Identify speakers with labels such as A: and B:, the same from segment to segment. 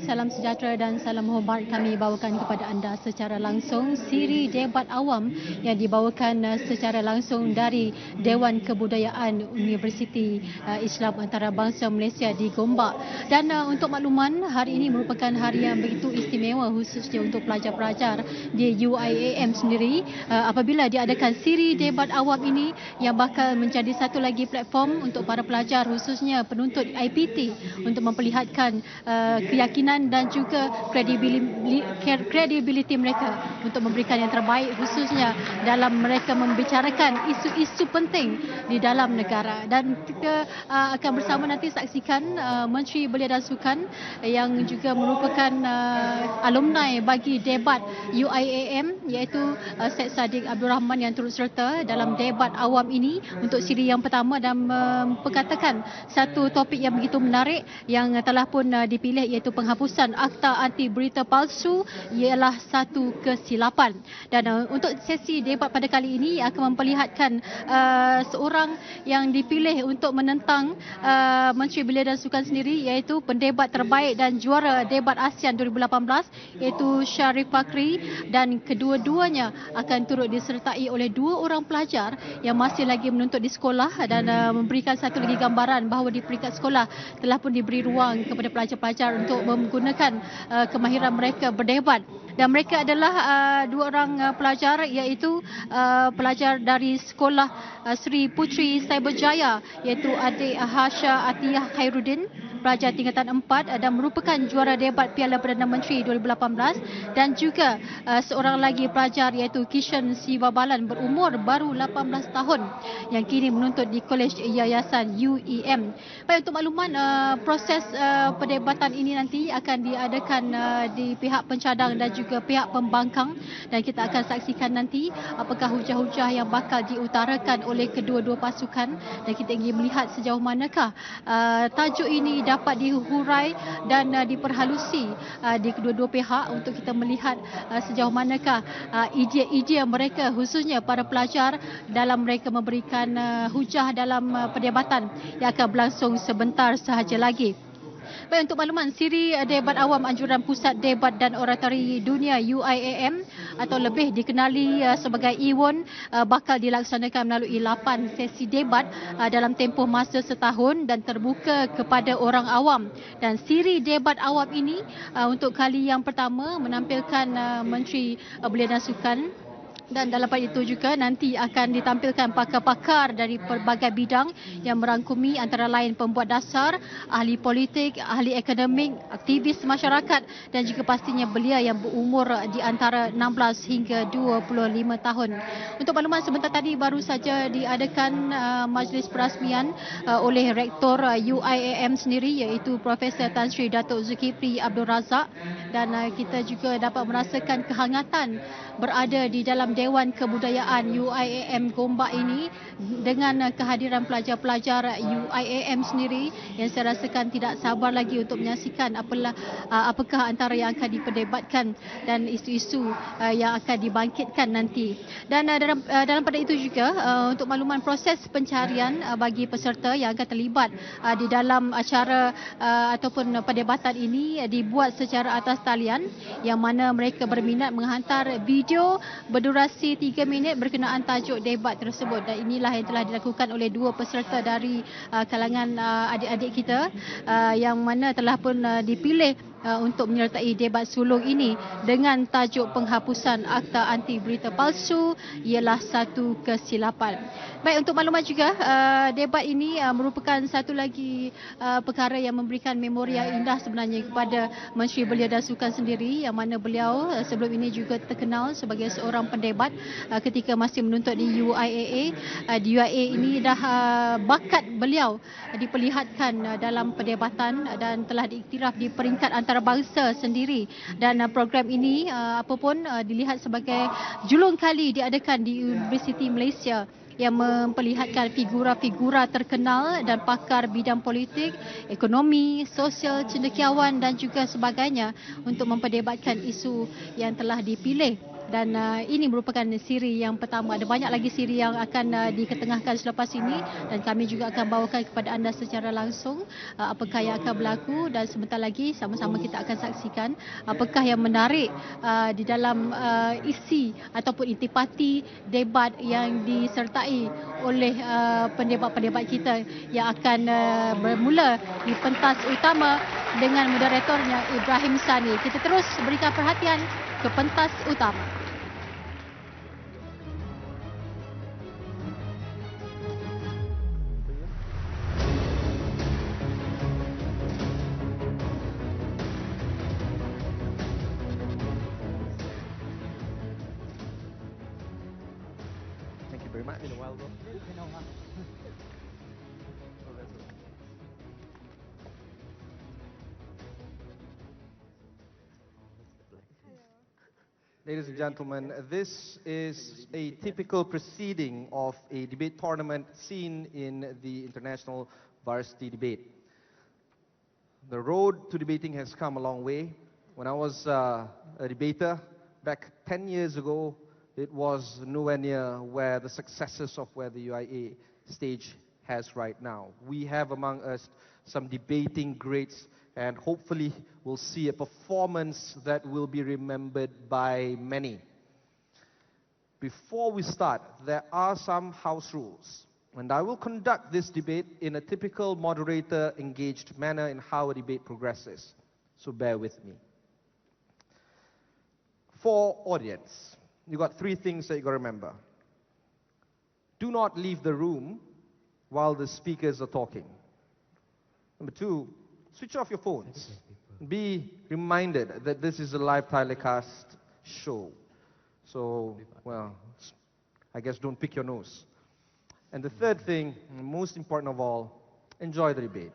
A: Salam sejahtera dan salam hormat kami bawakan kepada anda secara langsung siri debat awam yang dibawakan secara langsung dari Dewan Kebudayaan Universiti Islam Antarabangsa Malaysia di Gombak. Dan untuk makluman, hari ini merupakan hari yang begitu istimewa khususnya untuk pelajar-pelajar di UIAM sendiri apabila diadakan siri debat awam ini yang bakal menjadi satu lagi platform untuk para pelajar khususnya penuntut IPT untuk memperlihatkan keyakinan dan juga kredibiliti mereka untuk memberikan yang terbaik khususnya dalam mereka membicarakan isu-isu penting di dalam negara. Dan kita akan bersama nanti saksikan Menteri Belia dan Sukan yang juga merupakan alumni bagi debat UIAM iaitu Sept Saddiq Abdul Rahman yang turut serta dalam debat awam ini untuk siri yang pertama dan memperkatakan satu topik yang begitu menarik yang telah pun dipilih iaitu penghapusan akta anti berita palsu ialah satu kesilapan. Dan untuk sesi debat pada kali ini akan memperlihatkan seorang yang dipilih untuk menentang Menteri Belia dan Sukan sendiri iaitu pendebat terbaik dan juara debat ASEAN 2018 iaitu Syarif Fakri, dan kedua-duanya akan turut disertai oleh dua orang pelajar yang masih lagi menuntut di sekolah dan memberikan satu lagi gambaran bahawa di peringkat sekolah telah pun diberi ruang kepada pelajar-pelajar untuk menggunakan kemahiran mereka berdebat. Dan mereka adalah dua orang pelajar iaitu pelajar dari sekolah Sri Putri Cyberjaya iaitu adik Hasha Atiyah Khairuddin, pelajar tingkatan 4 dan merupakan juara debat Piala Perdana Menteri 2018, dan juga seorang lagi pelajar iaitu Kishan Sivabalan berumur baru 18 tahun yang kini menuntut di Kolej Yayasan UEM. Baik, untuk makluman proses perdebatan ini nanti akan diadakan di pihak pencadang dan juga pihak pembangkang, dan kita akan saksikan nanti apakah hujah-hujah yang bakal diutarakan oleh kedua-dua pasukan, dan kita ingin melihat sejauh manakah tajuk ini dapat dihurai dan diperhalusi di kedua-dua pihak untuk kita melihat sejauh manakah idea-idea mereka khususnya para pelajar dalam mereka memberikan hujah dalam perdebatan yang akan berlangsung sebentar sahaja lagi. Baik, untuk makluman, siri debat awam Anjuran Pusat Debat dan Oratori Dunia UIAM atau lebih dikenali sebagai IWON bakal dilaksanakan melalui 8 sesi debat dalam tempoh masa setahun dan terbuka kepada orang awam. Dan siri debat awam ini untuk kali yang pertama menampilkan Menteri Belia dan Sukan, dan dalam pada itu juga nanti akan ditampilkan pakar-pakar dari pelbagai bidang yang merangkumi antara lain pembuat dasar, ahli politik, ahli akademik, aktivis masyarakat dan juga pastinya belia yang berumur di antara 16 hingga 25 tahun. Untuk makluman, sebentar tadi baru saja diadakan majlis perasmian oleh Rektor UIAM sendiri iaitu Profesor Tan Sri Datuk Zulkifli Abdul Razak, dan kita juga dapat merasakan kehangatan berada di dalam Dewan Kebudayaan UIAM Gombak ini dengan kehadiran pelajar-pelajar UIAM sendiri yang saya rasakan tidak sabar lagi untuk menyaksikan apakah antara yang akan diperdebatkan dan isu-isu yang akan dibangkitkan nanti. Dan dalam pada itu juga untuk makluman, proses pencarian bagi peserta yang akan terlibat di dalam acara ataupun perdebatan ini dibuat secara atas talian, yang mana mereka berminat menghantar video berdurasi 3 minit berkenaan tajuk debat tersebut. Dan inilah yang telah dilakukan oleh dua peserta dari kalangan adik-adik kita yang mana telah pun dipilih untuk menyertai debat sulung ini dengan tajuk penghapusan akta anti berita palsu ialah satu kesilapan. Baik, untuk maklumat juga, debat ini merupakan satu lagi perkara yang memberikan memori yang indah sebenarnya kepada Menteri Belia dan Sukan sendiri, yang mana beliau sebelum ini juga terkenal sebagai seorang pendebat ketika masih menuntut di UIAA. Di UIA ini dah bakat beliau diperlihatkan dalam perdebatan dan telah diiktiraf di peringkat antarabangsa sendiri, dan program ini apapun dilihat sebagai julung kali diadakan di Universiti Malaysia yang memperlihatkan figura-figura terkenal dan pakar bidang politik, ekonomi, sosial, cendekiawan dan juga sebagainya untuk memperdebatkan isu yang telah dipilih Dan ini merupakan siri yang pertama. Ada banyak lagi siri yang akan diketengahkan selepas ini dan kami juga akan bawakan kepada anda secara langsung apakah yang akan berlaku, dan sebentar lagi sama-sama kita akan saksikan apakah yang menarik di dalam isi ataupun intipati debat yang disertai oleh pendebat-pendebat kita yang akan bermula di pentas utama dengan moderatornya Ibrahim Sani. Kita terus berikan perhatian ke pentas utama.
B: Thank you very much.
C: Been a while, bro.
B: Ladies and gentlemen, this is a typical proceeding of a debate tournament seen in the international varsity debate. The road to debating has come a long way. When I was a debater back 10 years ago, it was nowhere near where the successes of where the UIA stage has right now. We have among us some debating greats, and hopefully we'll see a performance that will be remembered by many. Before we start, there are some house rules, and I will conduct this debate in a typical moderator-engaged manner in how a debate progresses, so bear with me. For audience, you got 3 things that you got to remember. Do not leave the room while the speakers are talking. Number 2, switch off your phones. Be reminded that this is a live telecast show. So, well, I guess don't pick your nose. And the third thing, most important of all, enjoy the debate.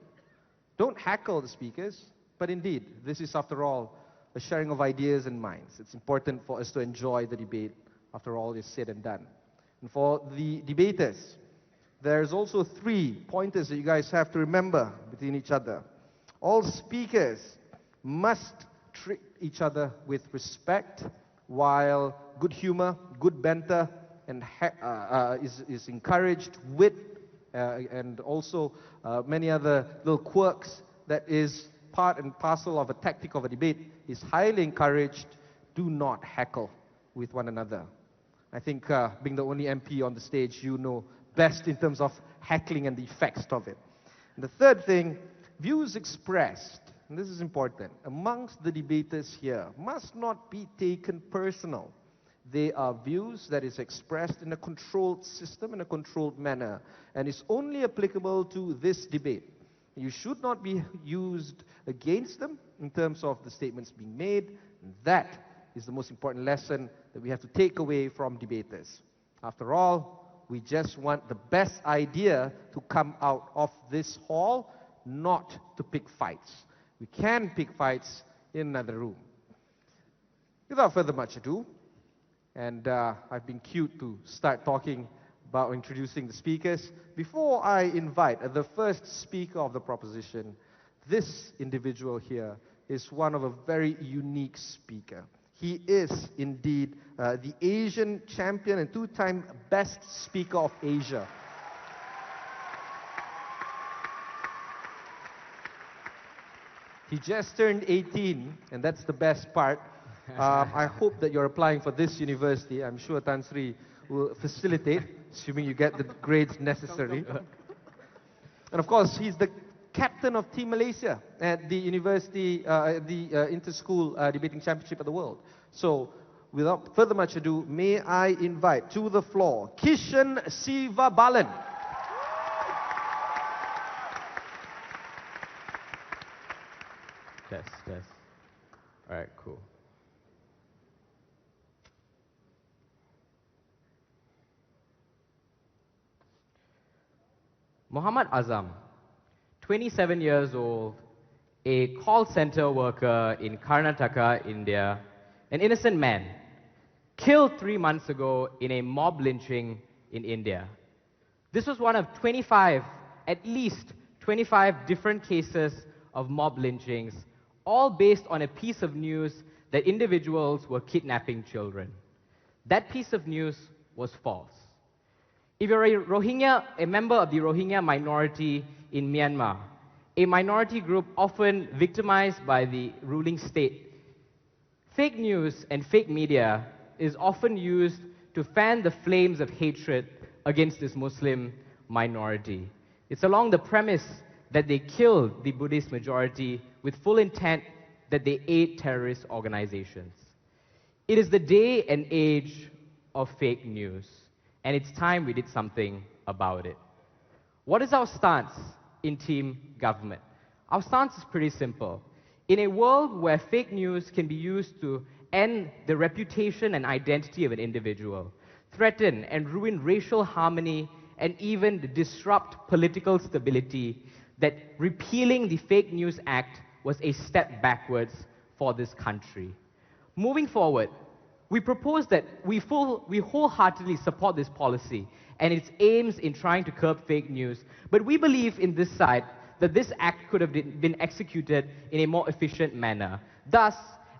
B: Don't heckle the speakers, but indeed, this is after all a sharing of ideas and minds. It's important for us to enjoy the debate after all is said and done. And for the debaters, there's also 3 pointers that you guys have to remember between each other. All speakers must treat each other with respect, while good humor, good banter, and is encouraged. Wit and also many other little quirks that is part and parcel of a tactic of a debate is highly encouraged. Do not heckle with one another. I think being the only MP on the stage, you know best in terms of heckling and the effects of it. And the third thing, views expressed, and this is important, amongst the debaters here must not be taken personal. They are views that is expressed in a controlled system, in a controlled manner, and is only applicable to this debate. You should not be used against them in terms of the statements being made. And that is the most important lesson that we have to take away from debaters. After all, we just want the best idea to come out of this hall, not to pick fights. We can pick fights in another room. Without further much ado, and I've been cute to start talking about introducing the speakers. Before I invite the first speaker of the proposition, this individual here is one of a very unique speaker. He is indeed the Asian champion and 2-time best speaker of Asia. He just turned 18, and that's the best part. I hope that you're applying for this university. I'm sure Tan Sri will facilitate, assuming you get the grades necessary. And of course, he's the captain of Team Malaysia at the university, the Inter-School Debating Championship of the World. So, without further much ado, may I invite to the floor Kishan Sivabalan.
C: Test. All right, cool. Muhammad Azam, 27 years old, a call center worker in Karnataka, India, an innocent man, killed 3 months ago in a mob lynching in India. This was one of 25, at least 25 different cases of mob lynchings, all based on a piece of news that individuals were kidnapping children. That piece of news was false. If you're a member of the Rohingya minority in Myanmar, a minority group often victimized by the ruling state, fake news and fake media is often used to fan the flames of hatred against this Muslim minority. It's along the premise that they killed the Buddhist majority with full intent that they aid terrorist organizations. It is the day and age of fake news, and it's time we did something about it. What is our stance in team government? Our stance is pretty simple. In a world where fake news can be used to end the reputation and identity of an individual, threaten and ruin racial harmony, and even disrupt political stability, that repealing the Fake News Act was a step backwards for this country. Moving forward, we propose that we wholeheartedly support this policy and its aims in trying to curb fake news, but we believe in this side that this act could have been executed in a more efficient manner. Thus,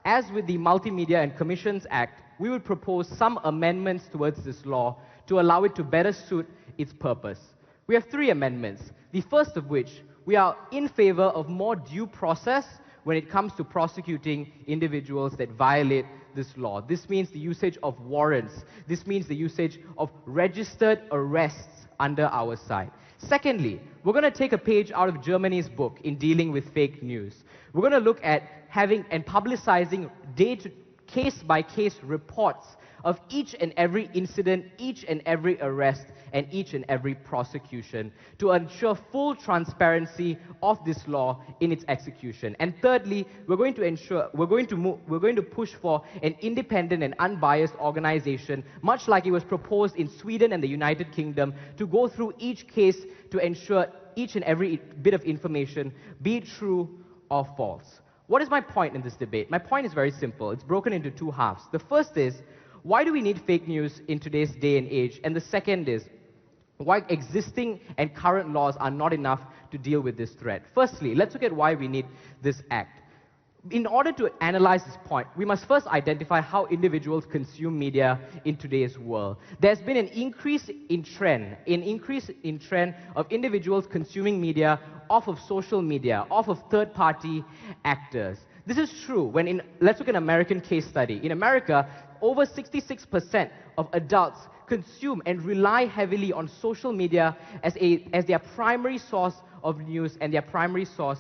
C: as with the Multimedia and Commissions Act, we would propose some amendments towards this law to allow it to better suit its purpose. We have 3 amendments, the first of which we are in favor of more due process when it comes to prosecuting individuals that violate this law. This means the usage of warrants. This means the usage of registered arrests under our side. Secondly, we're going to take a page out of Germany's book in dealing with fake news. We're going to look at having and publicizing case-by-case reports of each and every incident, each and every arrest, and each and every prosecution to ensure full transparency of this law in its execution. And thirdly, we're going to push for an independent and unbiased organization, much like it was proposed in Sweden and the United Kingdom, to go through each case to ensure each and every bit of information, be it true or false. What is my point in this debate? My point is very simple. It's broken into 2 halves. The first is, why do we need fake news in today's day and age? And the second is, why existing and current laws are not enough to deal with this threat. Firstly, let's look at why we need this act. In order to analyze this point, we must first identify how individuals consume media in today's world. There's been an increase in trend of individuals consuming media off of social media, off of third-party actors. This is true let's look at an American case study. In America, over 66% of adults consume and rely heavily on social media as their primary source of news and their primary source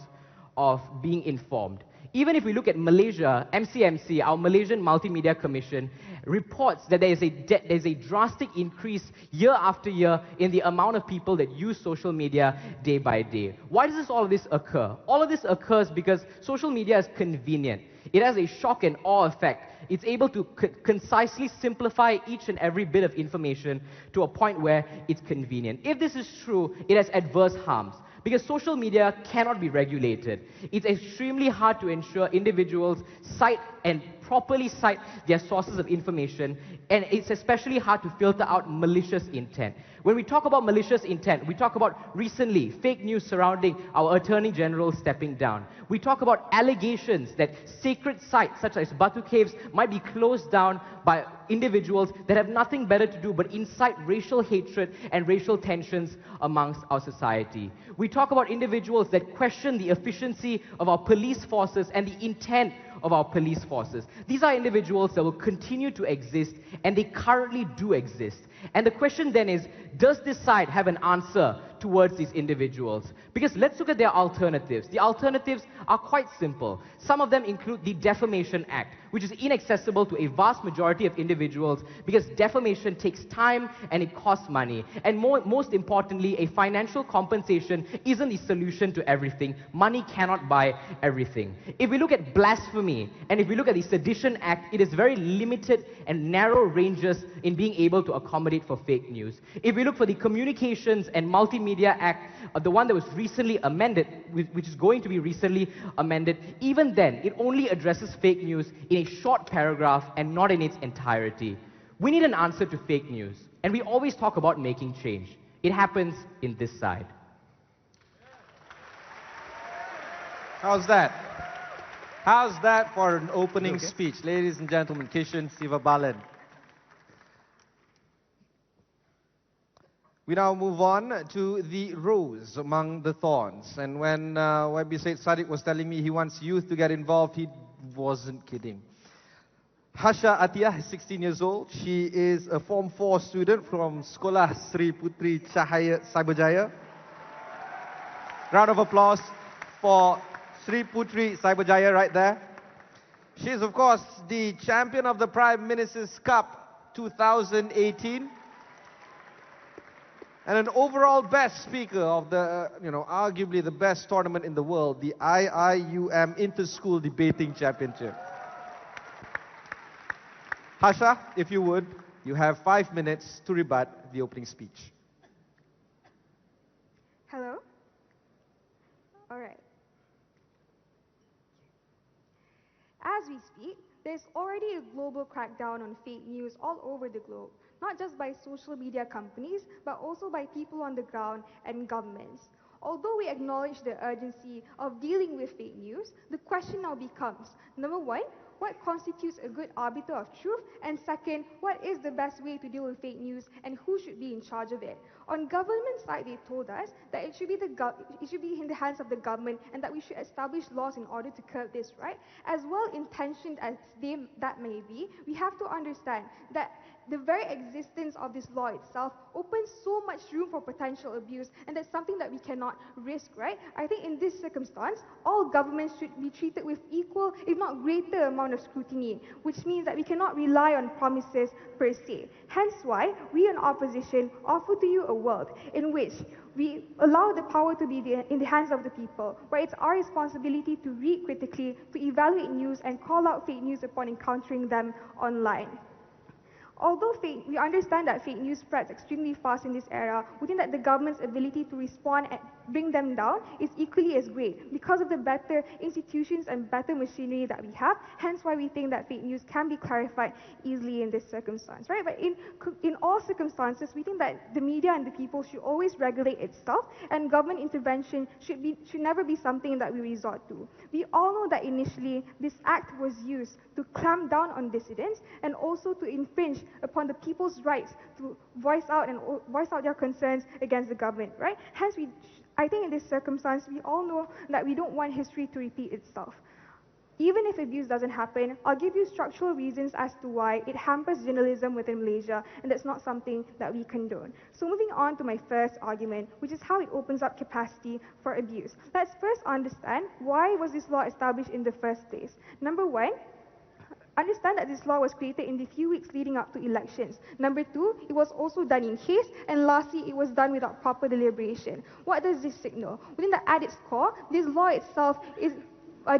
C: of being informed. Even if we look at Malaysia, MCMC, our Malaysian Multimedia Commission, reports that there is a drastic increase year after year in the amount of people that use social media day by day. Why does all of this occur? All of this occurs because social media is convenient. It has a shock and awe effect. It's able to concisely simplify each and every bit of information to a point where it's convenient. If this is true, it has adverse harms. Because social media cannot be regulated. It's extremely hard to ensure individuals cite and properly cite their sources of information, and it's especially hard to filter out malicious intent. When we talk about malicious intent, we talk about recently fake news surrounding our Attorney General stepping down. We talk about allegations that sacred sites such as Batu Caves might be closed down by individuals that have nothing better to do but incite racial hatred and racial tensions amongst our society. We talk about individuals that question the efficiency of our police forces and the intent of our police forces. These are individuals that will continue to exist, and they currently do exist. And the question then is, does this side have an answer towards these individuals? Because let's look at their alternatives. The alternatives are quite simple. Some of them include the Defamation Act, which is inaccessible to a vast majority of individuals because defamation takes time and it costs money. And most importantly, a financial compensation isn't the solution to everything. Money cannot buy everything. If we look at blasphemy, and if we look at the Sedition Act, it is very limited and narrow ranges in being able to accommodate for fake news. If we look for the Communications and Multimedia Act, the one that was recently amended, which is going to be recently amended, even then, it only addresses fake news in a short paragraph and not in its entirety. We need an answer to fake news, and we always talk about making change. It happens in this side.
B: How's that? How's that for an opening speech? Ladies and gentlemen, Kishan Sivabalan. We now move on to the rose among the thorns. And when YB Said Sadiq was telling me he wants youth to get involved, he wasn't kidding. Hasha Atiyah is 16 years old. She is a Form 4 student from Sekolah Sri Putri Cahaya Cyberjaya. Round of applause for Sri Putri Cyberjaya right there. She is, of course, the champion of the Prime Minister's Cup 2018. And an overall best speaker of the, arguably the best tournament in the world, the IIUM Inter-School Debating Championship. Hasha, if you would, you have 5 minutes to rebut the opening speech.
D: Hello? All right. As we speak, there's already a global crackdown on fake news all over the globe, not just by social media companies, but also by people on the ground and governments. Although we acknowledge the urgency of dealing with fake news, the question now becomes, number one, what constitutes a good arbiter of truth? And second, what is the best way to deal with fake news and who should be in charge of it? On government side, they told us that it should be in the hands of the government and that we should establish laws in order to curb this, right? As well-intentioned as that may be, we have to understand that the very existence of this law itself opens so much room for potential abuse, and that's something that we cannot risk, right? I think in this circumstance, all governments should be treated with equal, if not greater amount of scrutiny, which means that we cannot rely on promises per se. Hence why we in opposition offer to you a world in which we allow the power to be in the hands of the people, where it's our responsibility to read critically, to evaluate news, and call out fake news upon encountering them online. Although we understand that fake news spreads extremely fast in this era, we think that the government's ability to respond and bring them down is equally as great because of the better institutions and better machinery that we have. Hence why we think that fake news can be clarified easily in this circumstance, right? But in all circumstances, we think that the media and the people should always regulate itself, and government intervention should never be something that we resort to. We all know that initially this act was used to clamp down on dissidents and also to infringe upon the people's rights to voice out their concerns against the government, right? Hence, I think in this circumstance, we all know that we don't want history to repeat itself. Even if abuse doesn't happen, I'll give you structural reasons as to why it hampers journalism within Malaysia, and that's not something that we condone. So moving on to my first argument, which is how it opens up capacity for abuse. Let's first understand why was this law established in the first place. Number one, understand that this law was created in the few weeks leading up to elections. Number two, it was also done in haste. And lastly, it was done without proper deliberation. What does this signal? At its core, this law itself is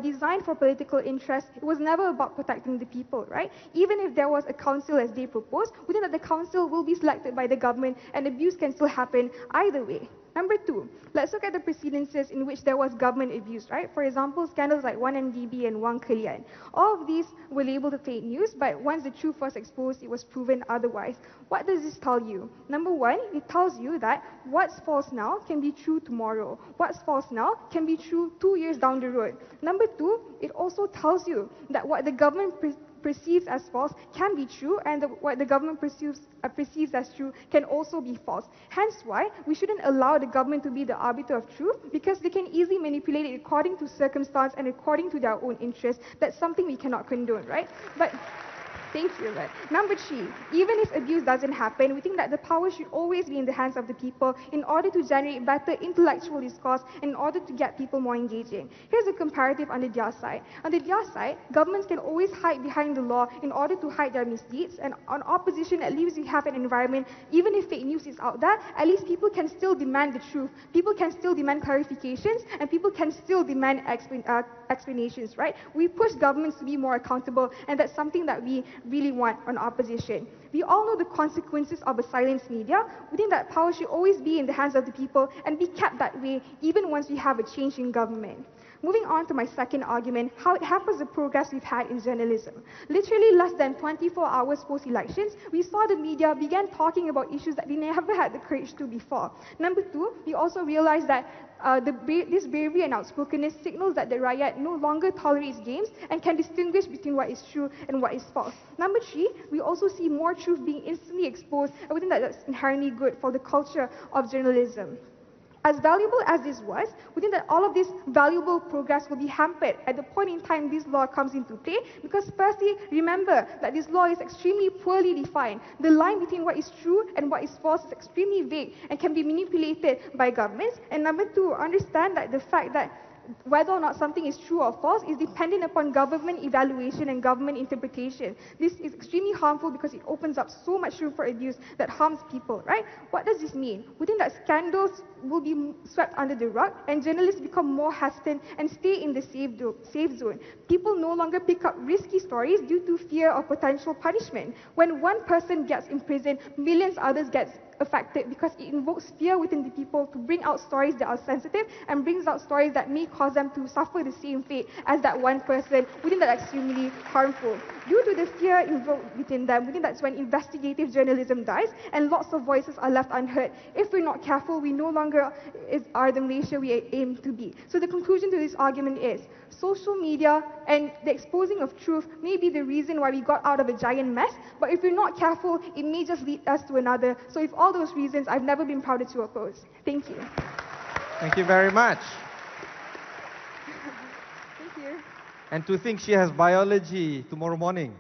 D: designed for political interest. It was never about protecting the people, right? Even if there was a council as they proposed, we think that the council will be selected by the government and abuse can still happen either way. Number two, let's look at the precedences in which there was government abuse, right? For example, scandals like 1MDB and 1 Kalian. All of these were labeled as fake news, but once the truth was exposed, it was proven otherwise. What does this tell you? Number one, it tells you that what's false now can be true tomorrow. What's false now can be true 2 years down the road. Number two, it also tells you that what the government perceives as false can be true, and what the government perceives as true can also be false. Hence why we shouldn't allow the government to be the arbiter of truth, because they can easily manipulate it according to circumstance and according to their own interests. That's something we cannot condone, right? But thank you. Right. Number three, even if abuse doesn't happen, we think that the power should always be in the hands of the people in order to generate better intellectual discourse and in order to get people more engaging. Here's a comparative on the their side. On the their side, governments can always hide behind the law in order to hide their misdeeds, and on opposition, at least we have an environment, even if fake news is out there, at least people can still demand the truth. People can still demand clarifications, and people can still demand explanations, right? We push governments to be more accountable, and that's something that we really want on opposition. We all know the consequences of a silenced media. We think that power should always be in the hands of the people and be kept that way even once we have a change in government. Moving on to my second argument, how it hampers the progress we've had in journalism. Literally less than 24 hours post-elections, we saw the media began talking about issues that they never had the courage to before. Number two, we also realized that this bravery and outspokenness signals that the Rakyat no longer tolerates games and can distinguish between what is true and what is false. Number 3, we also see more truth being instantly exposed, and we think that that's inherently good for the culture of journalism. As valuable as this was, we think that all of this valuable progress will be hampered at the point in time this law comes into play, because firstly, remember that this law is extremely poorly defined. The line between what is true and what is false is extremely vague and can be manipulated by governments. And number 2, understand that the fact that whether or not something is true or false is dependent upon government evaluation and government interpretation. This is extremely harmful because it opens up so much room for abuse that harms people, right? What does this mean? We think that scandals will be swept under the rug and journalists become more hesitant and stay in the safe zone. People no longer pick up risky stories due to fear of potential punishment. When one person gets imprisoned, millions others get affected because it invokes fear within the people to bring out stories that are sensitive and brings out stories that may cause them to suffer the same fate as that one person. We think that's extremely harmful. Due to the fear invoked within them, we think that's when investigative journalism dies and lots of voices are left unheard. If we're not careful, we no longer are the Malaysia we aim to be. So the conclusion to this argument is, social media and the exposing of truth may be the reason why we got out of a giant mess, but if we're not careful, it may just lead us to another. So if all those reasons, I've never been prouder to oppose. Thank you.
B: Thank you very much.
D: Thank you.
B: And to think she has biology tomorrow morning.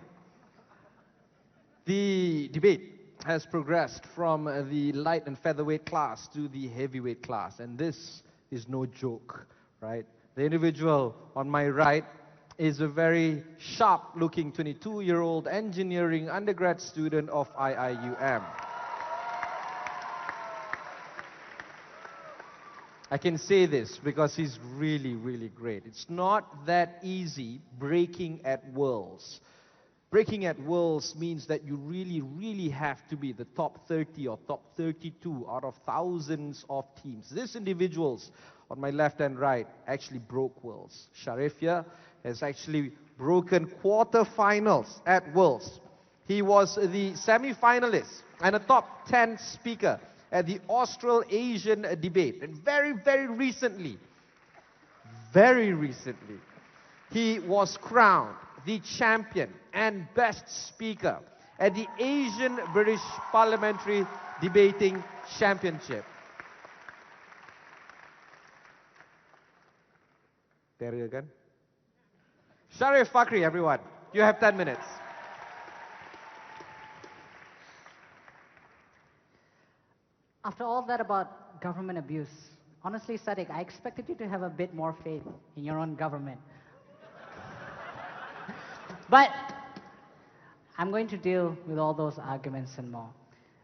B: The debate has progressed from the light and featherweight class to the heavyweight class, and this is no joke, right? The individual on my right is a very sharp-looking 22-year-old engineering undergrad student of IIUM. I can say this because he's really, really great. It's not that easy breaking at Worlds. Breaking at Worlds means that you really, really have to be the top 30 or top 32 out of thousands of teams. These individuals on my left and right actually broke Worlds. Sharif here has actually broken quarterfinals at Worlds. He was the semi-finalist and a top 10 speaker at the Australasian debate. And very, very recently, he was crowned the champion and best speaker at the Asian British Parliamentary Debating Championship. There you again. Sharif Fakhri, everyone. You have 10 minutes.
E: After all that about government abuse, honestly, Sadiq, I expected you to have a bit more faith in your own government. But I'm going to deal with all those arguments and more.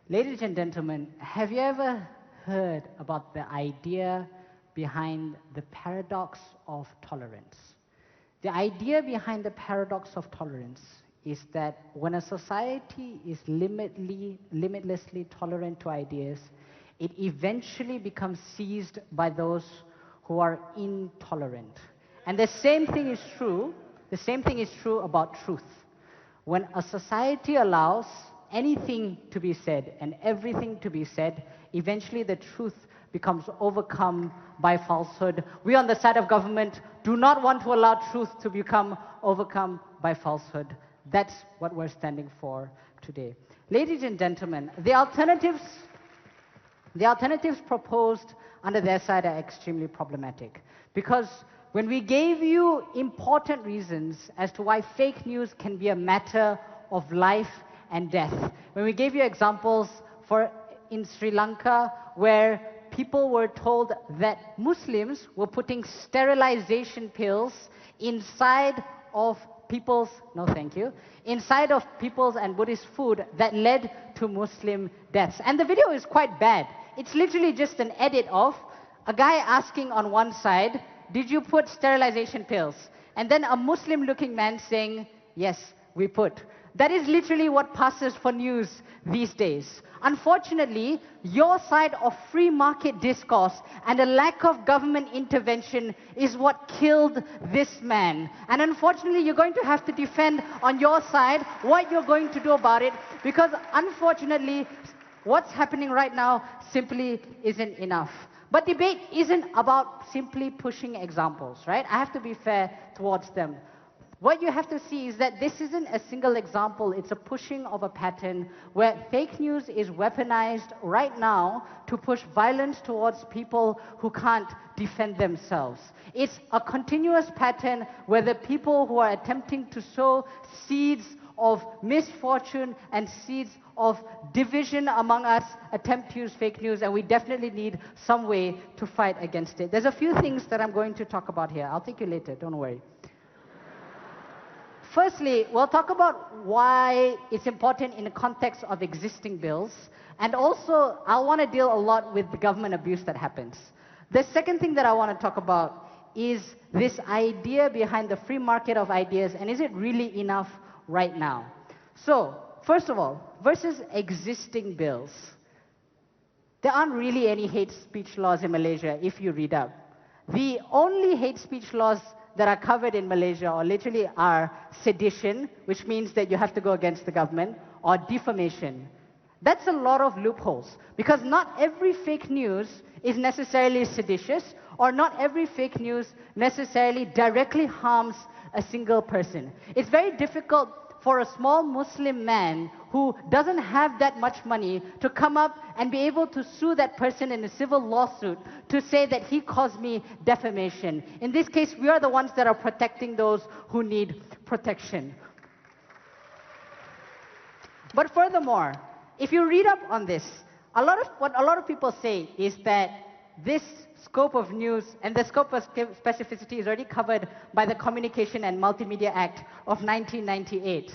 E: Ladies and gentlemen, have you ever heard about the idea behind the paradox of tolerance? The idea behind the paradox of tolerance is that when a society is limitlessly tolerant to ideas, it eventually becomes seized by those who are intolerant. And the same thing is true about truth. When a society allows anything to be said and everything to be said, eventually the truth becomes overcome by falsehood. We on the side of government do not want to allow truth to become overcome by falsehood. That's what we're standing for today. Ladies and gentlemen, the alternatives proposed under their side are extremely problematic, because when we gave you important reasons as to why fake news can be a matter of life and death, when we gave you examples in Sri Lanka where people were told that Muslims were putting sterilization pills inside of people's and Buddhist food that led to Muslim deaths. And the video is quite bad. It's literally just an edit of a guy asking on one side, "Did you put sterilization pills?" And then a Muslim-looking man saying, "Yes, we put." That is literally what passes for news these days. Unfortunately, your side of free market discourse and a lack of government intervention is what killed this man. And unfortunately, you're going to have to defend on your side what you're going to do about it, because unfortunately, what's happening right now simply isn't enough. But debate isn't about simply pushing examples, right? I have to be fair towards them. What you have to see is that this isn't a single example, it's a pushing of a pattern where fake news is weaponized right now to push violence towards people who can't defend themselves. It's a continuous pattern where the people who are attempting to sow seeds of misfortune and seeds of division among us attempt to use fake news, and we definitely need some way to fight against it. There's a few things that I'm going to talk about here. I'll take you later, don't worry. Firstly, we'll talk about why it's important in the context of existing bills, and also I want to deal a lot with the government abuse that happens. The second thing that I want to talk about is this idea behind the free market of ideas, and is it really enough right now? So, first of all, versus existing bills, there aren't really any hate speech laws in Malaysia if you read up. The only hate speech laws that are covered in Malaysia or literally are sedition, which means that you have to go against the government, or defamation. That's a lot of loopholes, because not every fake news is necessarily seditious, or not every fake news necessarily directly harms a single person. It's very difficult for a small Muslim man who doesn't have that much money to come up and be able to sue that person in a civil lawsuit to say that he caused me defamation. In this case, we are the ones that are protecting those who need protection. But furthermore, if you read up on this, what a lot of people say is that this scope of news and the scope of specificity is already covered by the Communication and Multimedia Act of 1998.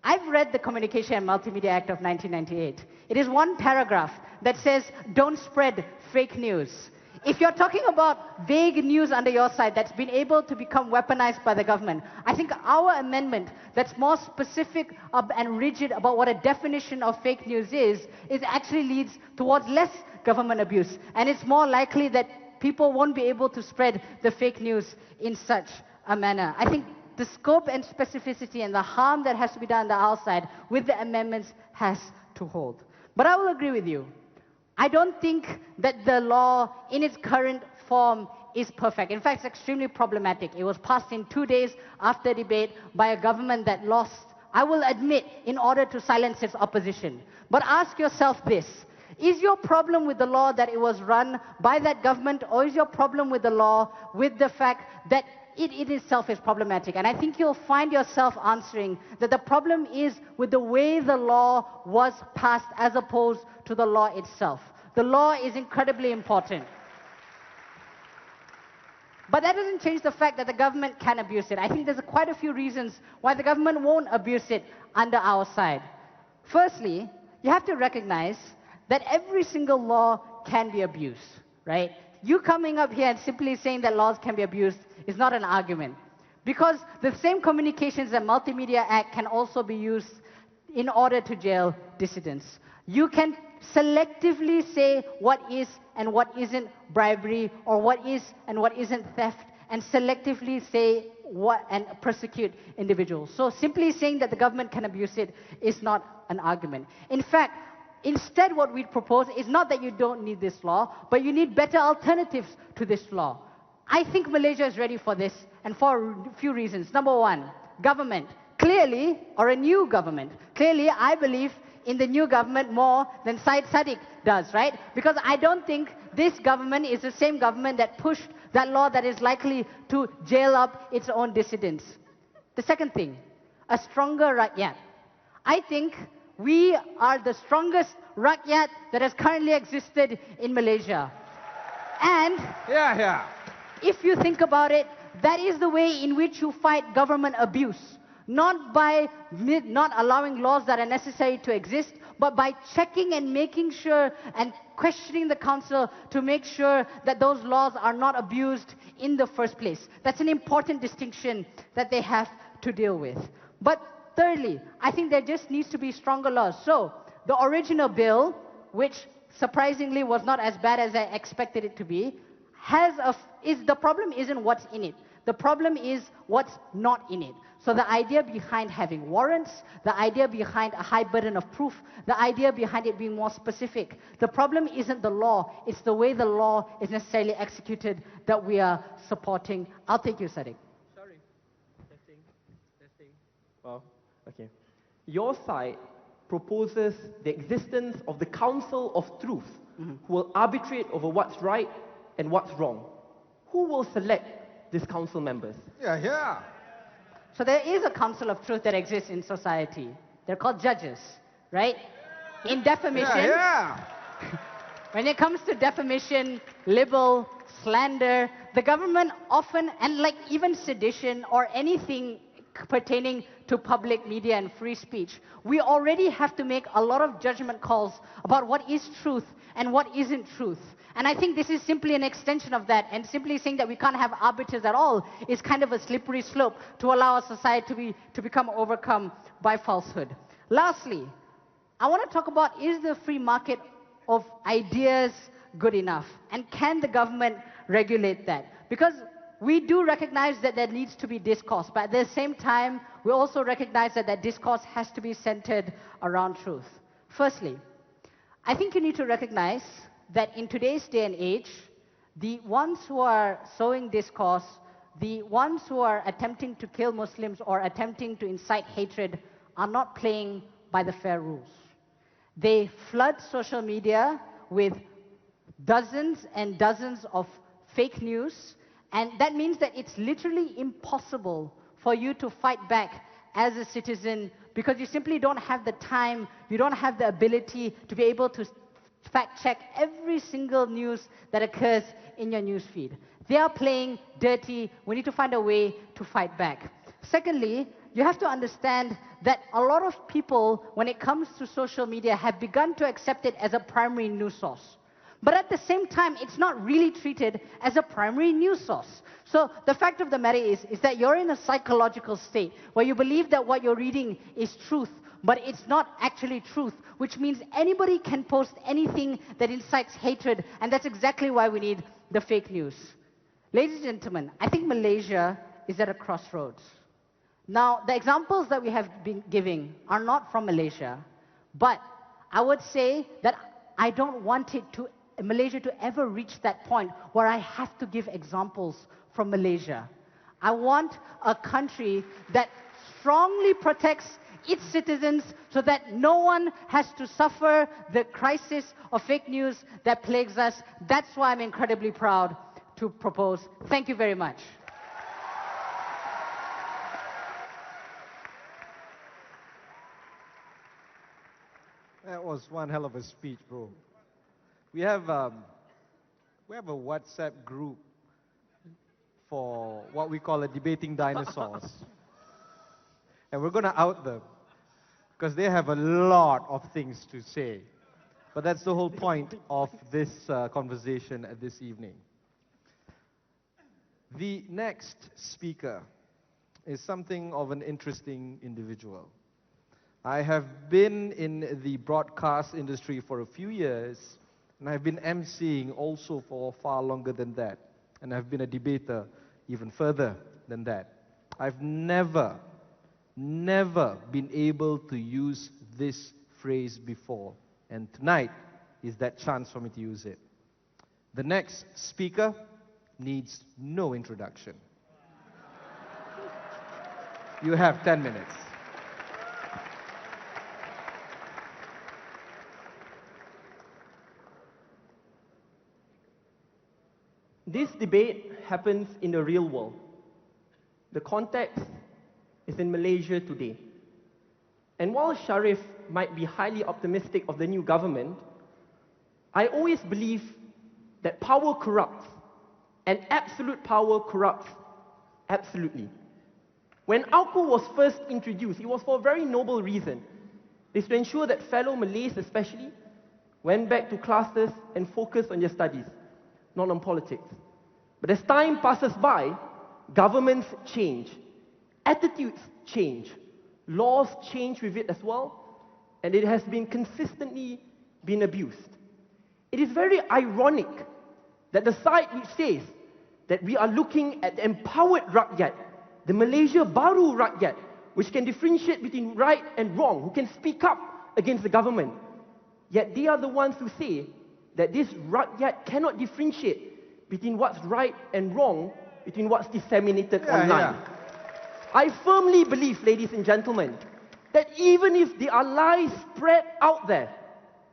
E: I've read the Communication and Multimedia Act of 1998. It is one paragraph that says, don't spread fake news. If you're talking about vague news under your side that's been able to become weaponized by the government, I think our amendment that's more specific and rigid about what a definition of fake news is actually leads towards less government abuse. And it's more likely that people won't be able to spread the fake news in such a manner. I think the scope and specificity and the harm that has to be done on the outside with the amendments has to hold. But I will agree with you. I don't think that the law in its current form is perfect. In fact, it's extremely problematic. It was passed in 2 days after debate by a government that lost, I will admit, in order to silence its opposition. But ask yourself this. Is your problem with the law that it was run by that government, or is your problem with the law with the fact that it itself is problematic? And I think you'll find yourself answering that the problem is with the way the law was passed as opposed to the law itself. The law is incredibly important. But that doesn't change the fact that the government can abuse it. I think there's quite a few reasons why the government won't abuse it under our side. Firstly, you have to recognize that every single law can be abused, right? You coming up here and simply saying that laws can be abused is not an argument. Because the same Communications and Multimedia Act can also be used in order to jail dissidents. You can selectively say what is and what isn't bribery, or what is and what isn't theft, and selectively say what and persecute individuals. So simply saying that the government can abuse it is not an argument. In fact, instead what we propose is not that you don't need this law, but you need better alternatives to this law. I think Malaysia is ready for this, and for a few reasons. Number one, government. Clearly, or a new government. Clearly, I believe in the new government more than Syed Saddiq does, right? Because I don't think this government is the same government that pushed that law that is likely to jail up its own dissidents. The second thing, a stronger rakyat. I think we are the strongest rakyat that has currently existed in Malaysia. And if you think about it, that is the way in which you fight government abuse. Not by not allowing laws that are necessary to exist, but by checking and making sure and questioning the council to make sure that those laws are not abused in the first place. That's an important distinction that they have to deal with. But thirdly, I think there just needs to be stronger laws. So, the original bill, which surprisingly was not as bad as I expected it to be, the problem isn't what's in it. The problem is what's not in it. So the idea behind having warrants, the idea behind a high burden of proof, the idea behind it being more specific. The problem isn't the law, it's the way the law is necessarily executed that we are supporting. I'll take you, Sadiq.
F: Sorry. Testing. Well, okay. Your side proposes the existence of the Council of Truth, who will arbitrate over what's right and what's wrong. Who will select these council members?
B: Yeah.
E: So there is a council of truth that exists in society. They're called judges, right? In defamation, when it comes to defamation, libel, slander, the government often, and like even sedition or anything pertaining to public media and free speech, we already have to make a lot of judgment calls about what is truth and what isn't truth. And I think this is simply an extension of that, and simply saying that we can't have arbiters at all is kind of a slippery slope to allow our society to become overcome by falsehood. Lastly, I want to talk about, is the free market of ideas good enough? And can the government regulate that? Because we do recognize that there needs to be discourse, but at the same time, we also recognize that that discourse has to be centered around truth. Firstly, I think you need to recognize that in today's day and age, the ones who are sowing discourse, the ones who are attempting to kill Muslims or attempting to incite hatred are not playing by the fair rules. They flood social media with dozens and dozens of fake news, and that means that it's literally impossible for you to fight back as a citizen because you simply don't have the time, you don't have the ability to be able to fact check every single news that occurs in your news feed. They are playing dirty. We need to find a way to fight back. Secondly, you have to understand that a lot of people, when it comes to social media, have begun to accept it as a primary news source. But at the same time, it's not really treated as a primary news source. So the fact of the matter is that you're in a psychological state where you believe that what you're reading is truth, but it's not actually truth, which means anybody can post anything that incites hatred, and that's exactly why we need the fake news. Ladies and gentlemen, I think Malaysia is at a crossroads. Now, the examples that we have been giving are not from Malaysia, but I would say that I don't want Malaysia to ever reach that point where I have to give examples from Malaysia. I want a country that strongly protects its citizens so that no one has to suffer the crisis of fake news that plagues us. That's why I'm incredibly proud to propose. Thank you very much.
B: That was one hell of a speech, bro. We have a WhatsApp group for what we call a debating dinosaurs. And we're going to out them because they have a lot of things to say. But that's the whole point of this conversation this evening. The next speaker is something of an interesting individual. I have been in the broadcast industry for a few years, and I've been emceeing also for far longer than that. And I've been a debater even further than that. I've never been able to use this phrase before. And tonight is that chance for me to use it. The next speaker needs no introduction. You have 10 minutes.
F: This debate happens in the real world. The context is in Malaysia today. And while Sharif might be highly optimistic of the new government, I always believe that power corrupts, and absolute power corrupts absolutely. When AUKU was first introduced, it was for a very noble reason. It's to ensure that fellow Malays especially went back to classes and focused on their studies, not on politics. But as time passes by, governments change, attitudes change, laws change with it as well, and it has been consistently been abused. It is very ironic that the side which says that we are looking at the empowered rakyat, the Malaysia Baru rakyat, which can differentiate between right and wrong, who can speak up against the government. Yet they are the ones who say that this rakyat cannot differentiate between what's right and wrong, between what's disseminated online. I firmly believe, ladies and gentlemen, that even if there are lies spread out there,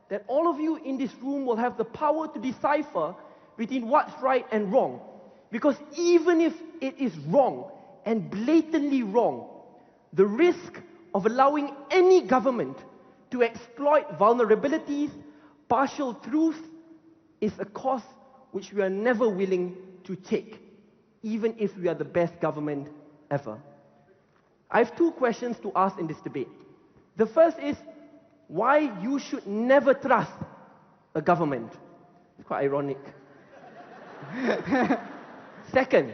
F: that all of you in this room will have the power to decipher between what's right and wrong. Because even if it is wrong, and blatantly wrong, the risk of allowing any government to exploit vulnerabilities, partial truths, is a cost which we are never willing to take, even if we are the best government ever. I have two questions to ask in this debate. The first is, why you should never trust a government. It's quite ironic. Second,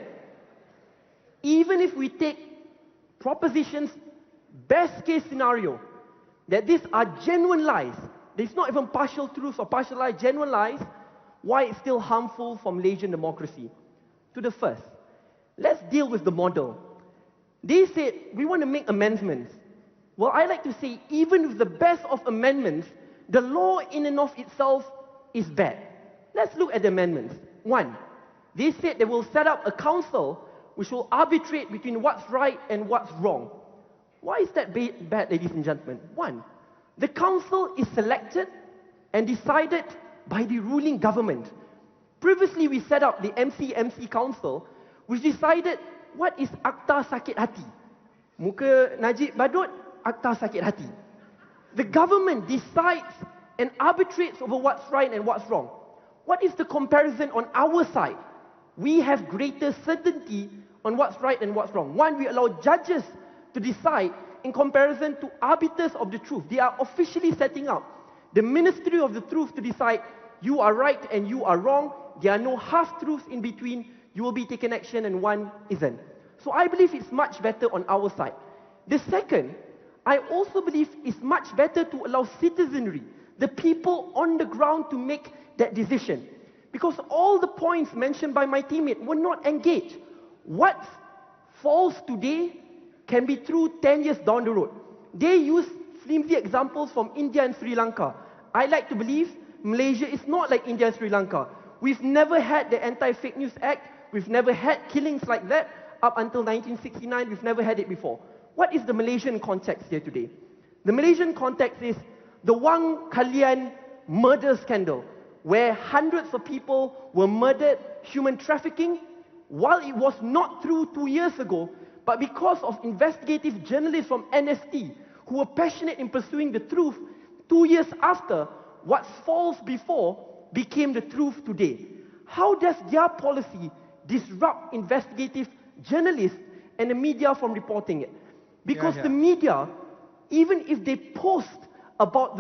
F: even if we take propositions, best case scenario, that these are genuine lies, there's not even partial truths or partial lies, genuine lies, why it's still harmful for Malaysian democracy? To the first, let's deal with the model. They said, we want to make amendments. Well, I like to say, even with the best of amendments, the law in and of itself is bad. Let's look at the amendments. One, they said they will set up a council which will arbitrate between what's right and what's wrong. Why is that bad, ladies and gentlemen? One, the council is selected and decided by the ruling government. Previously, we set up the MC Council, which decided what is akta sakit hati. Muka Najib Badut, akta sakit hati. The government decides and arbitrates over what's right and what's wrong. What is the comparison on our side? We have greater certainty on what's right and what's wrong. One, we allow judges to decide in comparison to arbiters of the truth. They are officially setting up the Ministry of the Truth to decide you are right and you are wrong. There are no half-truths in between. You will be taken action and one isn't. So I believe it's much better on our side. The second, I also believe it's much better to allow citizenry, the people on the ground, to make that decision. Because all the points mentioned by my teammate were not engaged. What's false today can be true 10 years down the road. They use flimsy examples from India and Sri Lanka. I like to believe Malaysia is not like India and Sri Lanka. We've never had the Anti-Fake News Act. We've never had killings like that. Up until 1969, we've never had it before. What is the Malaysian context here today? The Malaysian context is the Wang Kalian murder scandal, where hundreds of people were murdered, human trafficking, while it was not true 2 years ago, but because of investigative journalists from NST who were passionate in pursuing the truth, 2 years after, what's false before became the truth today. How does their policy disrupt investigative journalists and the media from reporting it? Because the media, even if they post about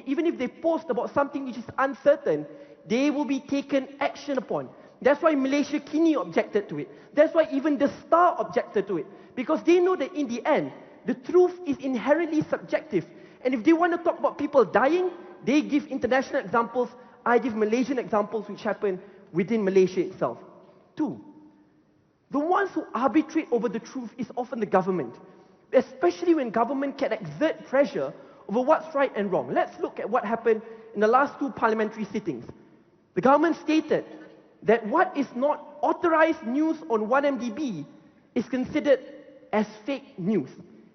F: even if they post about something which is uncertain, they will be taken action upon. That's why Malaysia Kini objected to it. That's why even the Star objected to it. Because they know that in the end, the truth is inherently subjective. And if they want to talk about people dying, they give international examples. I give Malaysian examples which happen within Malaysia itself. Two, the ones who arbitrate over the truth is often the government. Especially when government can exert pressure over what's right and wrong. Let's look at what happened in the last two parliamentary sittings. The government stated that what is not authorized news on 1MDB is considered as fake news.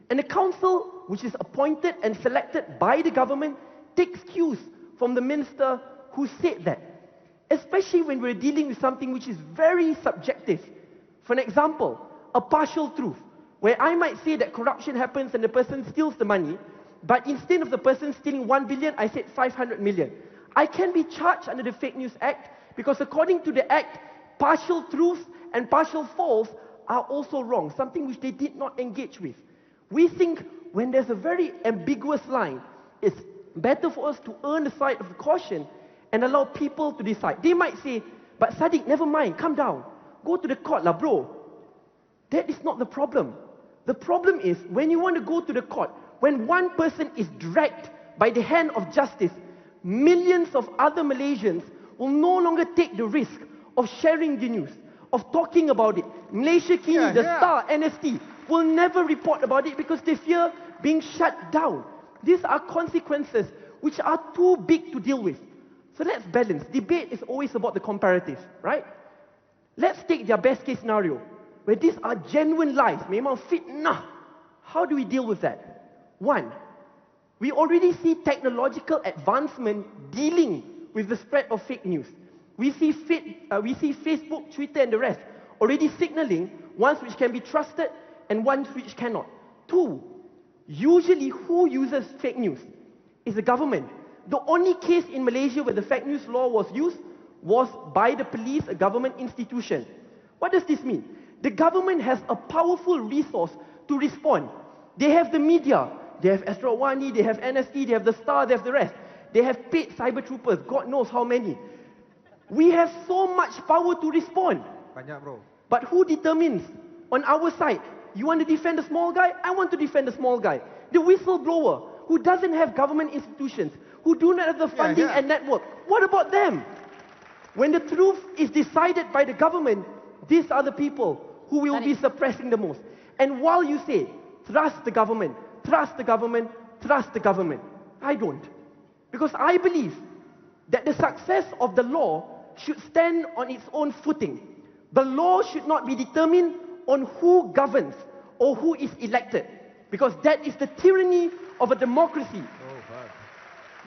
F: And the council, which is appointed and selected by the government, takes cues from the minister who said that. Especially when we're dealing with something which is very subjective. For an example, a partial truth, where I might say that corruption happens and the person steals the money, but instead of the person stealing 1 billion, I said 500 million. I can be charged under the Fake News Act because according to the Act, partial truths and partial false are also wrong, something which they did not engage with. We think when there's a very ambiguous line, it's better for us to earn the side of caution and allow people to decide. They might say, but Sadiq, never mind, calm down. Go to the court lah, bro. That is not the problem. The problem is when you want to go to the court, when one person is dragged by the hand of justice, millions of other Malaysians will no longer take the risk of sharing the news, of talking about it. Malaysia Kini,
B: Yeah,
F: the
B: yeah.
F: Star, NST, will never report about it because they fear being shut down. These are consequences which are too big to deal with. So let's balance. Debate is always about the comparative, right? Let's take their best case scenario, where these are genuine lies, memang fitnah. How do we deal with that? One, we already see technological advancement dealing with the spread of fake news. We see Facebook, Twitter and the rest already signaling ones which can be trusted and ones which cannot. Two, usually who uses fake news? Is the government. The only case in Malaysia where the fake news law was used was by the police, a government institution. What does this mean? The government has a powerful resource to respond. They have the media, they have Astrawani, they have NST, they have the Star, they have the rest. They have paid cyber troopers, God knows how many. We have so much power to respond.
B: Banyak, bro.
F: But who determines on our side? You want to defend the small guy? I want to defend the small guy. The whistleblower, who doesn't have government institutions, who do not have the funding and network. What about them? When the truth is decided by the government, these are the people who will be suppressing the most. And while you say, trust the government, trust the government, trust the government, I don't. Because I believe that the success of the law should stand on its own footing. The law should not be determined on who governs or who is elected. Because that is the tyranny of a democracy.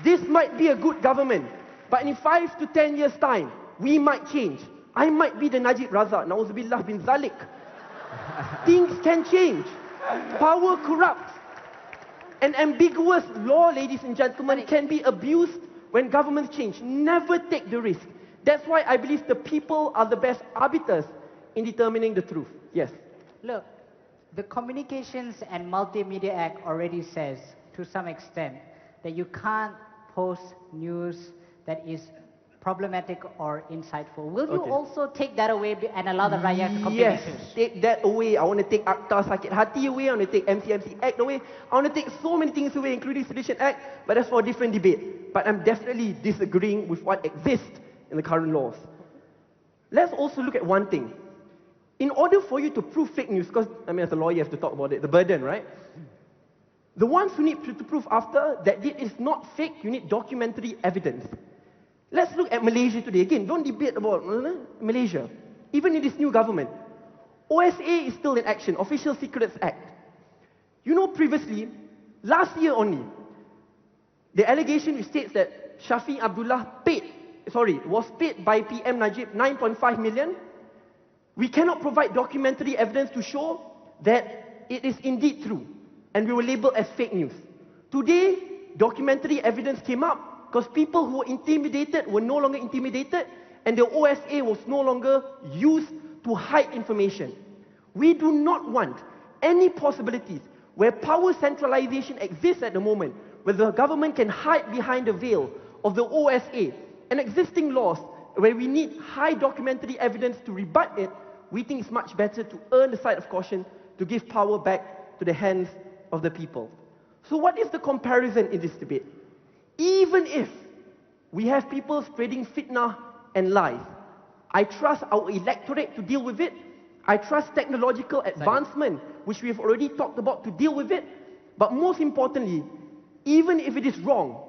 F: This might be a good government, but in 5 to 10 years' time, we might change. I might be the Najib Razak, Nauzubillah bin Zalik. Things can change. Power corrupts. An ambiguous law, ladies and gentlemen, can be abused when governments change. Never take the risk. That's why I believe the people are the best arbiters in determining the truth. Yes.
E: Look, the Communications and Multimedia Act already says, to some extent, that you can't post news that is problematic or insightful. Will you also take that away and allow the rakyat to complain?
F: Yes, take that away. I want to take Akta Sakit Hati away. I want to take MCMC Act away. I want to take so many things away, including Sedition Act, but that's for a different debate. But I'm definitely disagreeing with what exists in the current laws. Let's also look at one thing. In order for you to prove fake news, because, I mean, as a lawyer, you have to talk about it, the burden, right? The ones who need to prove after that it is not fake, you need documentary evidence. Let's look at Malaysia today. Again, don't debate about Malaysia. Even in this new government, OSA is still in action, Official Secrets Act. You know, previously, last year only, the allegation which states that Shafiq Abdullah was paid by PM Najib 9.5 million. We cannot provide documentary evidence to show that it is indeed true, and we were labeled as fake news. Today, documentary evidence came up because people who were intimidated were no longer intimidated, and the OSA was no longer used to hide information. We do not want any possibilities where power centralization exists at the moment, where the government can hide behind the veil of the OSA, and existing laws where we need high documentary evidence to rebut it. We think it's much better to err the side of caution, to give power back to the hands of the people. So what is the comparison in this debate? Even if we have people spreading fitnah and lies, I trust our electorate to deal with it. I trust technological advancement, which we have already talked about, to deal with it. But most importantly, even if it is wrong,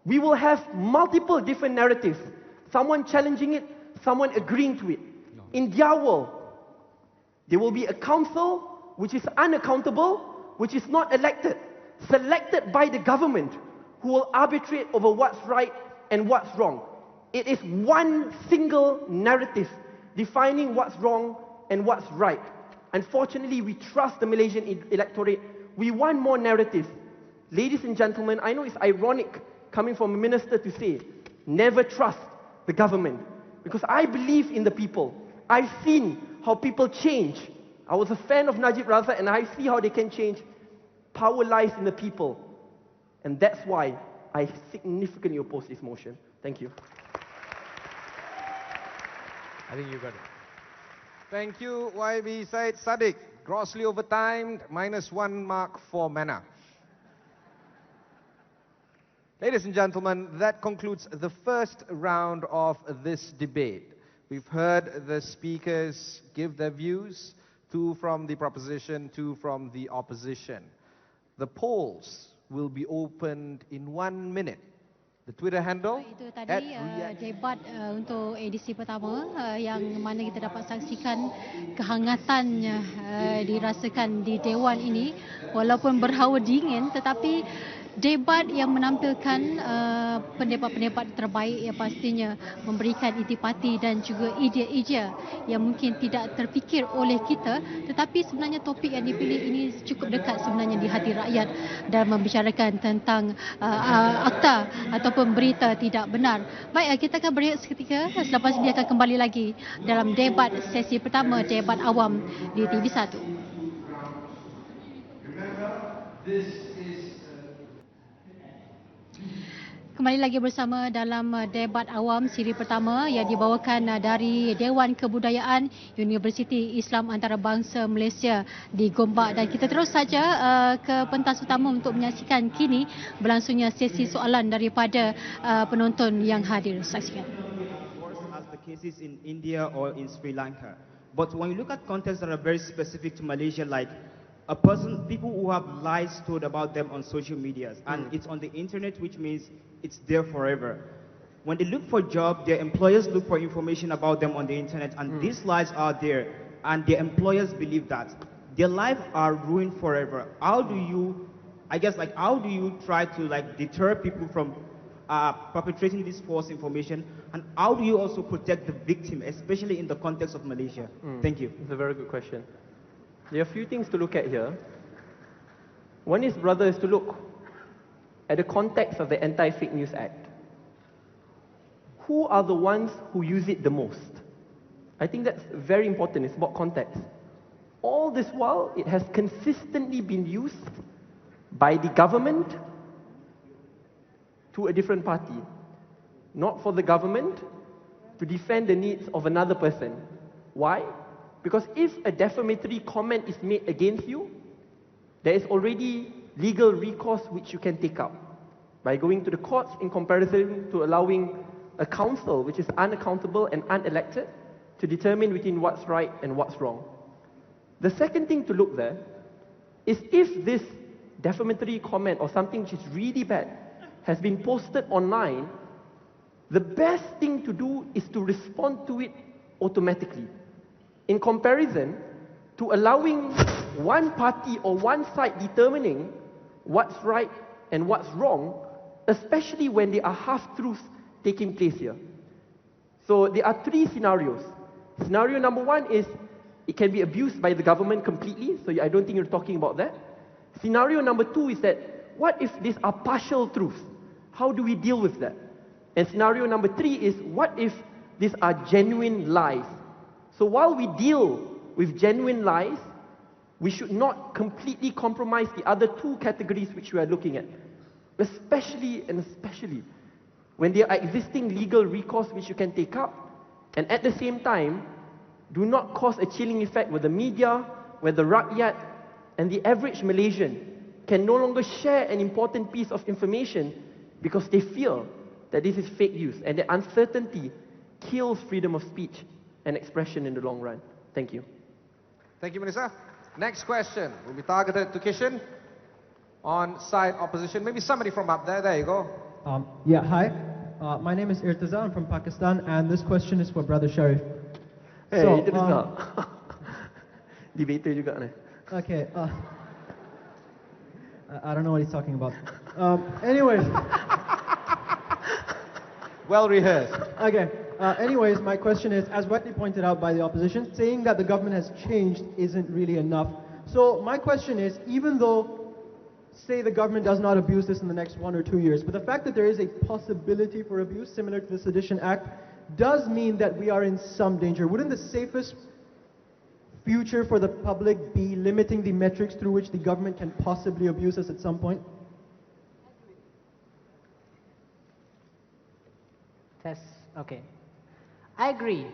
F: we will have multiple different narratives. Someone challenging it, someone agreeing to it. In their world, there will be a council which is unaccountable, which is not elected, selected by the government, who will arbitrate over what's right and what's wrong. It is one single narrative defining what's wrong and what's right. Unfortunately, we trust the Malaysian electorate. We want more narratives. Ladies and gentlemen, I know it's ironic coming from a minister to say, never trust the government. Because I believe in the people. I've seen how people change. I was a fan of Najib Razak, and I see how they can change. Power lies in the people. And that's why I significantly oppose this motion. Thank you.
C: I think you got it.
B: Thank you, YB Said Sadiq. Grossly overtimed, -1 mark for Mana. Ladies and gentlemen, that concludes the first round of this debate. We've heard the speakers give their views, 2 from the proposition, 2 from the opposition. The polls will be opened in 1 minute. The Twitter handle
A: Itu tadi debat untuk edisi pertama yang mana kita dapat saksikan kehangatan dirasakan di Dewan ini walaupun berhawa dingin, tetapi debat yang menampilkan pendapat-pendapat terbaik yang pastinya memberikan intipati dan juga idea-idea yang mungkin tidak terfikir oleh kita, tetapi sebenarnya topik yang dipilih ini cukup dekat sebenarnya di hati rakyat dan membicarakan tentang akta ataupun berita tidak benar. Baik, kita akan berehat seketika, selepas ini akan kembali lagi dalam debat sesi pertama, debat awam di TV1. Kembali lagi bersama dalam debat awam siri pertama yang dibawakan dari Dewan Kebudayaan Universiti Islam Antarabangsa Malaysia di Gombak, dan kita terus saja ke pentas utama untuk menyaksikan kini berlangsungnya sesi soalan daripada penonton yang hadir. Saksikan.
G: As the cases in India or in Sri Lanka. But when you look at contexts that are very specific to Malaysia, like people who have lies told about them on social medias, and it's on the internet, which means it's there forever. When they look for a job, their employers look for information about them on the internet, and these lies are there, and their employers believe that. Their lives are ruined forever. How do you, how do you try to deter people from perpetrating this false information, and how do you also protect the victim, especially in the context of Malaysia? Thank you.
F: It's a very good question. There are a few things to look at here. One is, brother, is to look at the context of the Anti-Fake News Act. Who are the ones who use it the most? I think that's very important. It's about context. All this while, it has consistently been used by the government to a different party. Not for the government to defend the needs of another person. Why? Because if a defamatory comment is made against you, there is already legal recourse which you can take up by going to the courts, in comparison to allowing a council which is unaccountable and unelected to determine between what's right and what's wrong. The second thing to look there is if this defamatory comment or something which is really bad has been posted online, the best thing to do is to respond to it automatically, in comparison to allowing one party or one side determining what's right and what's wrong, especially when there are half-truths taking place here. So there are 3 scenarios. Scenario number 1 is it can be abused by the government completely, so I don't think you're talking about that. Scenario number 2 is that, what if these are partial truths? How do we deal with that? And scenario number 3 is, what if these are genuine lies? So while we deal with genuine lies, we should not completely compromise the other 2 categories which we are looking at. Especially when there are existing legal recourse which you can take up, and at the same time, do not cause a chilling effect where the media, where the rakyat, and the average Malaysian can no longer share an important piece of information because they fear that this is fake news, and that uncertainty kills freedom of speech and expression in the long run. Thank you.
B: Thank you, Minister. Next question will be targeted to Kishan on side opposition. Maybe somebody from up there. There you go.
H: Hi. My name is Irtaza. I'm from Pakistan, and this question is for Brother Sharif.
F: Hey, Irtaza. Debater juga ni.
H: Okay. I don't know what he's talking about. Anyways.
B: Well rehearsed.
H: Okay. Anyways, my question is, as rightly pointed out by the opposition, saying that the government has changed isn't really enough. So my question is, even though, say the government does not abuse this in the next 1 or 2 years, but the fact that there is a possibility for abuse similar to the Sedition Act does mean that we are in some danger. Wouldn't the safest future for the public be limiting the metrics through which the government can possibly abuse us at some point?
E: Okay. I agree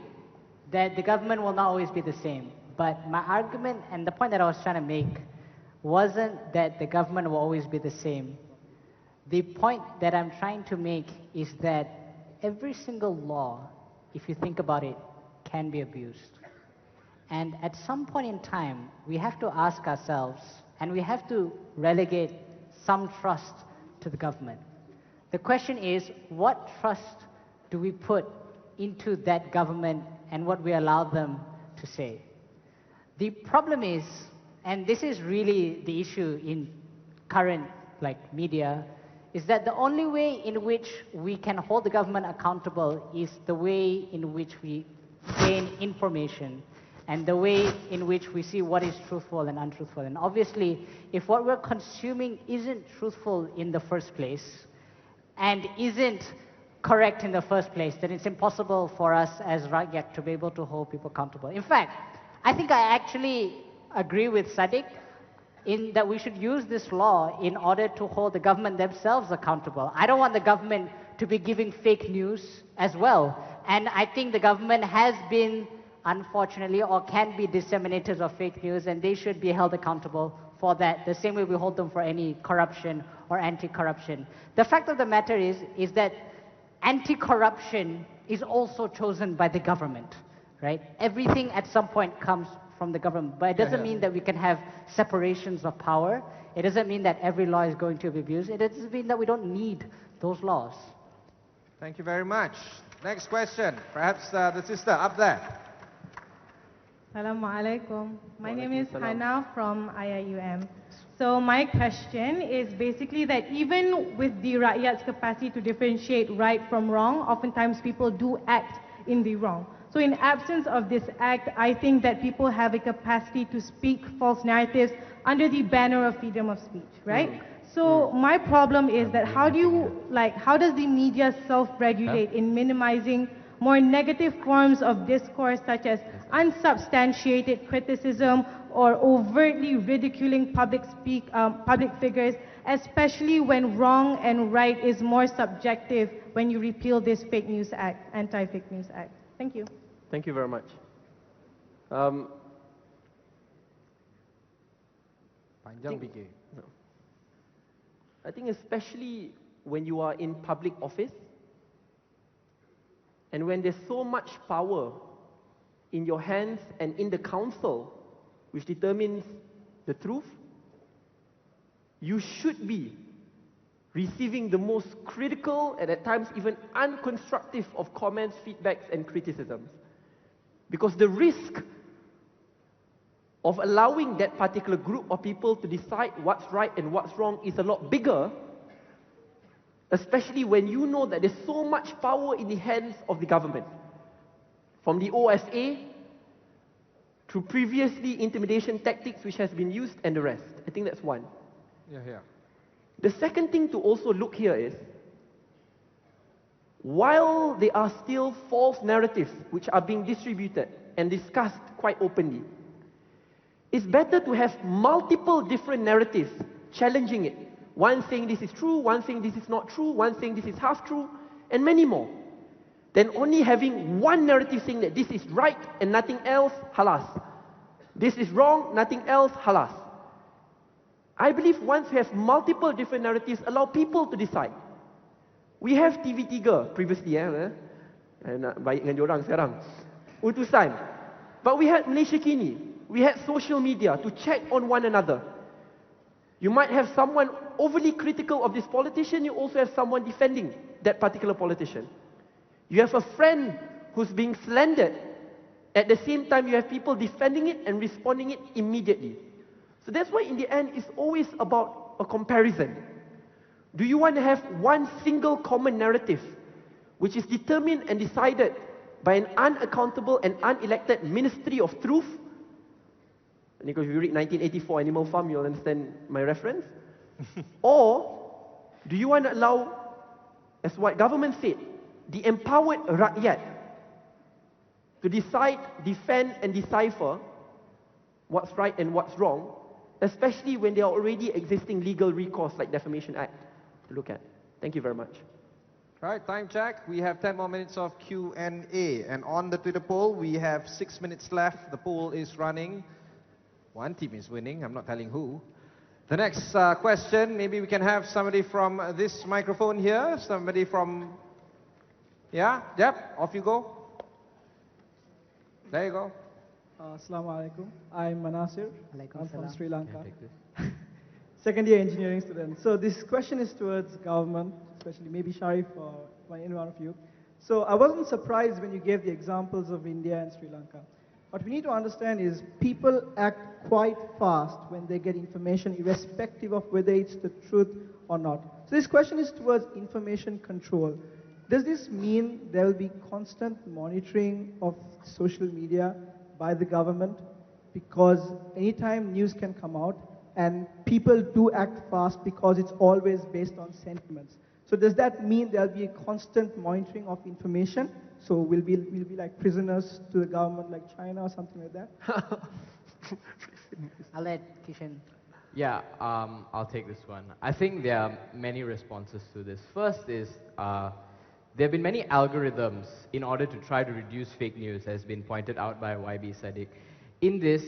E: that the government will not always be the same, but my argument and the point that I was trying to make wasn't that the government will always be the same. The point that I'm trying to make is that every single law, if you think about it, can be abused. And at some point in time, we have to ask ourselves, and we have to relegate some trust to the government. The question is, what trust do we put into that government and what we allow them to say? The problem is, and this is really the issue in current media, is that the only way in which we can hold the government accountable is the way in which we gain information and the way in which we see what is truthful and untruthful. And obviously, if what we're consuming isn't truthful in the first place and isn't correct in the first place, then it's impossible for us as rakyat to be able to hold people accountable. In fact, I think I actually agree with Sadiq in that we should use this law in order to hold the government themselves accountable. I don't want the government to be giving fake news as well. And I think the government has been, unfortunately, or can be disseminators of fake news, and they should be held accountable for that, the same way we hold them for any corruption or anti-corruption. The fact of the matter is that anti-corruption is also chosen by the government, right? Everything at some point comes from the government, but it doesn't mean that we can have separations of power. It doesn't mean that every law is going to be abused. It doesn't mean that we don't need those laws.
B: Thank you very much. Next question. Perhaps the sister up there.
I: Assalamu alaikum. My name is Hannah from IIUM. So my question is basically that even with the rakyat's capacity to differentiate right from wrong, oftentimes people do act in the wrong. So in absence of this act, I think that people have a capacity to speak false narratives under the banner of freedom of speech, right? So my problem is that how does the media self-regulate in minimizing more negative forms of discourse such as unsubstantiated criticism or overtly ridiculing public figures, especially when wrong and right is more subjective when you repeal this fake news act, anti-fake news act. Thank you.
F: Thank you very much. I think especially when you are in public office and when there's so much power in your hands and in the council which determines the truth, you should be receiving the most critical and at times even unconstructive of comments, feedbacks and criticisms. Because the risk of allowing that particular group of people to decide what's right and what's wrong is a lot bigger, especially when you know that there's so much power in the hands of the government. From the OFA to previously intimidation tactics which has been used and the rest. I think that's one. The second thing to also look here is, while there are still false narratives which are being distributed and discussed quite openly, it's better to have multiple different narratives challenging it. One saying this is true, one saying this is not true, one saying this is half true, and many more. Than only having one narrative saying that this is right and nothing else, halas. This is wrong, nothing else, halas. I believe once we have multiple different narratives, allow people to decide. We have TV3 previously, nak baik dengan diorang sekarang. Utusan. But we had Malaysia Kini. We had social media to check on one another. You might have someone overly critical of this politician, you also have someone defending that particular politician. You have a friend who's being slandered. At the same time, you have people defending it and responding it immediately. So that's why in the end, it's always about a comparison. Do you want to have one single common narrative, which is determined and decided by an unaccountable and unelected Ministry of Truth? And because if you read 1984 Animal Farm, you'll understand my reference. Or do you want to allow, as what government said, the empowered rakyat to decide, defend and decipher what's right and what's wrong, especially when there are already existing legal recourse like Defamation Act to look at. Thank you very much.
B: All right, time check. We have 10 more minutes of Q&A. And on the Twitter poll, we have 6 minutes left. The poll is running. One team is winning. I'm not telling who. The next question, maybe we can have somebody from this microphone here. Somebody from... Yeah? Yep, off you go. There you go.
H: Assalamu alaikum. I'm Manasir.
E: Alaikum
H: I'm from
E: salam.
H: Sri
C: Can I
H: Lanka.
C: take this?
H: Second year engineering student. So this question is towards government, especially maybe Sharif or any one of you. So I wasn't surprised when you gave the examples of India and Sri Lanka. What we need to understand is people act quite fast when they get information, irrespective of whether it's the truth or not. So this question is towards information control. Does this mean there will be constant monitoring of social media by the government? Because anytime news can come out, and people do act fast because it's always based on sentiments. So does that mean there'll be a constant monitoring of information? So we'll be like prisoners to the government like China or something like that?
E: I'll let Kishan.
C: Yeah, I'll take this one. I think there are many responses to this. First is, there have been many algorithms in order to try to reduce fake news, as been pointed out by YB Sadiq. In this,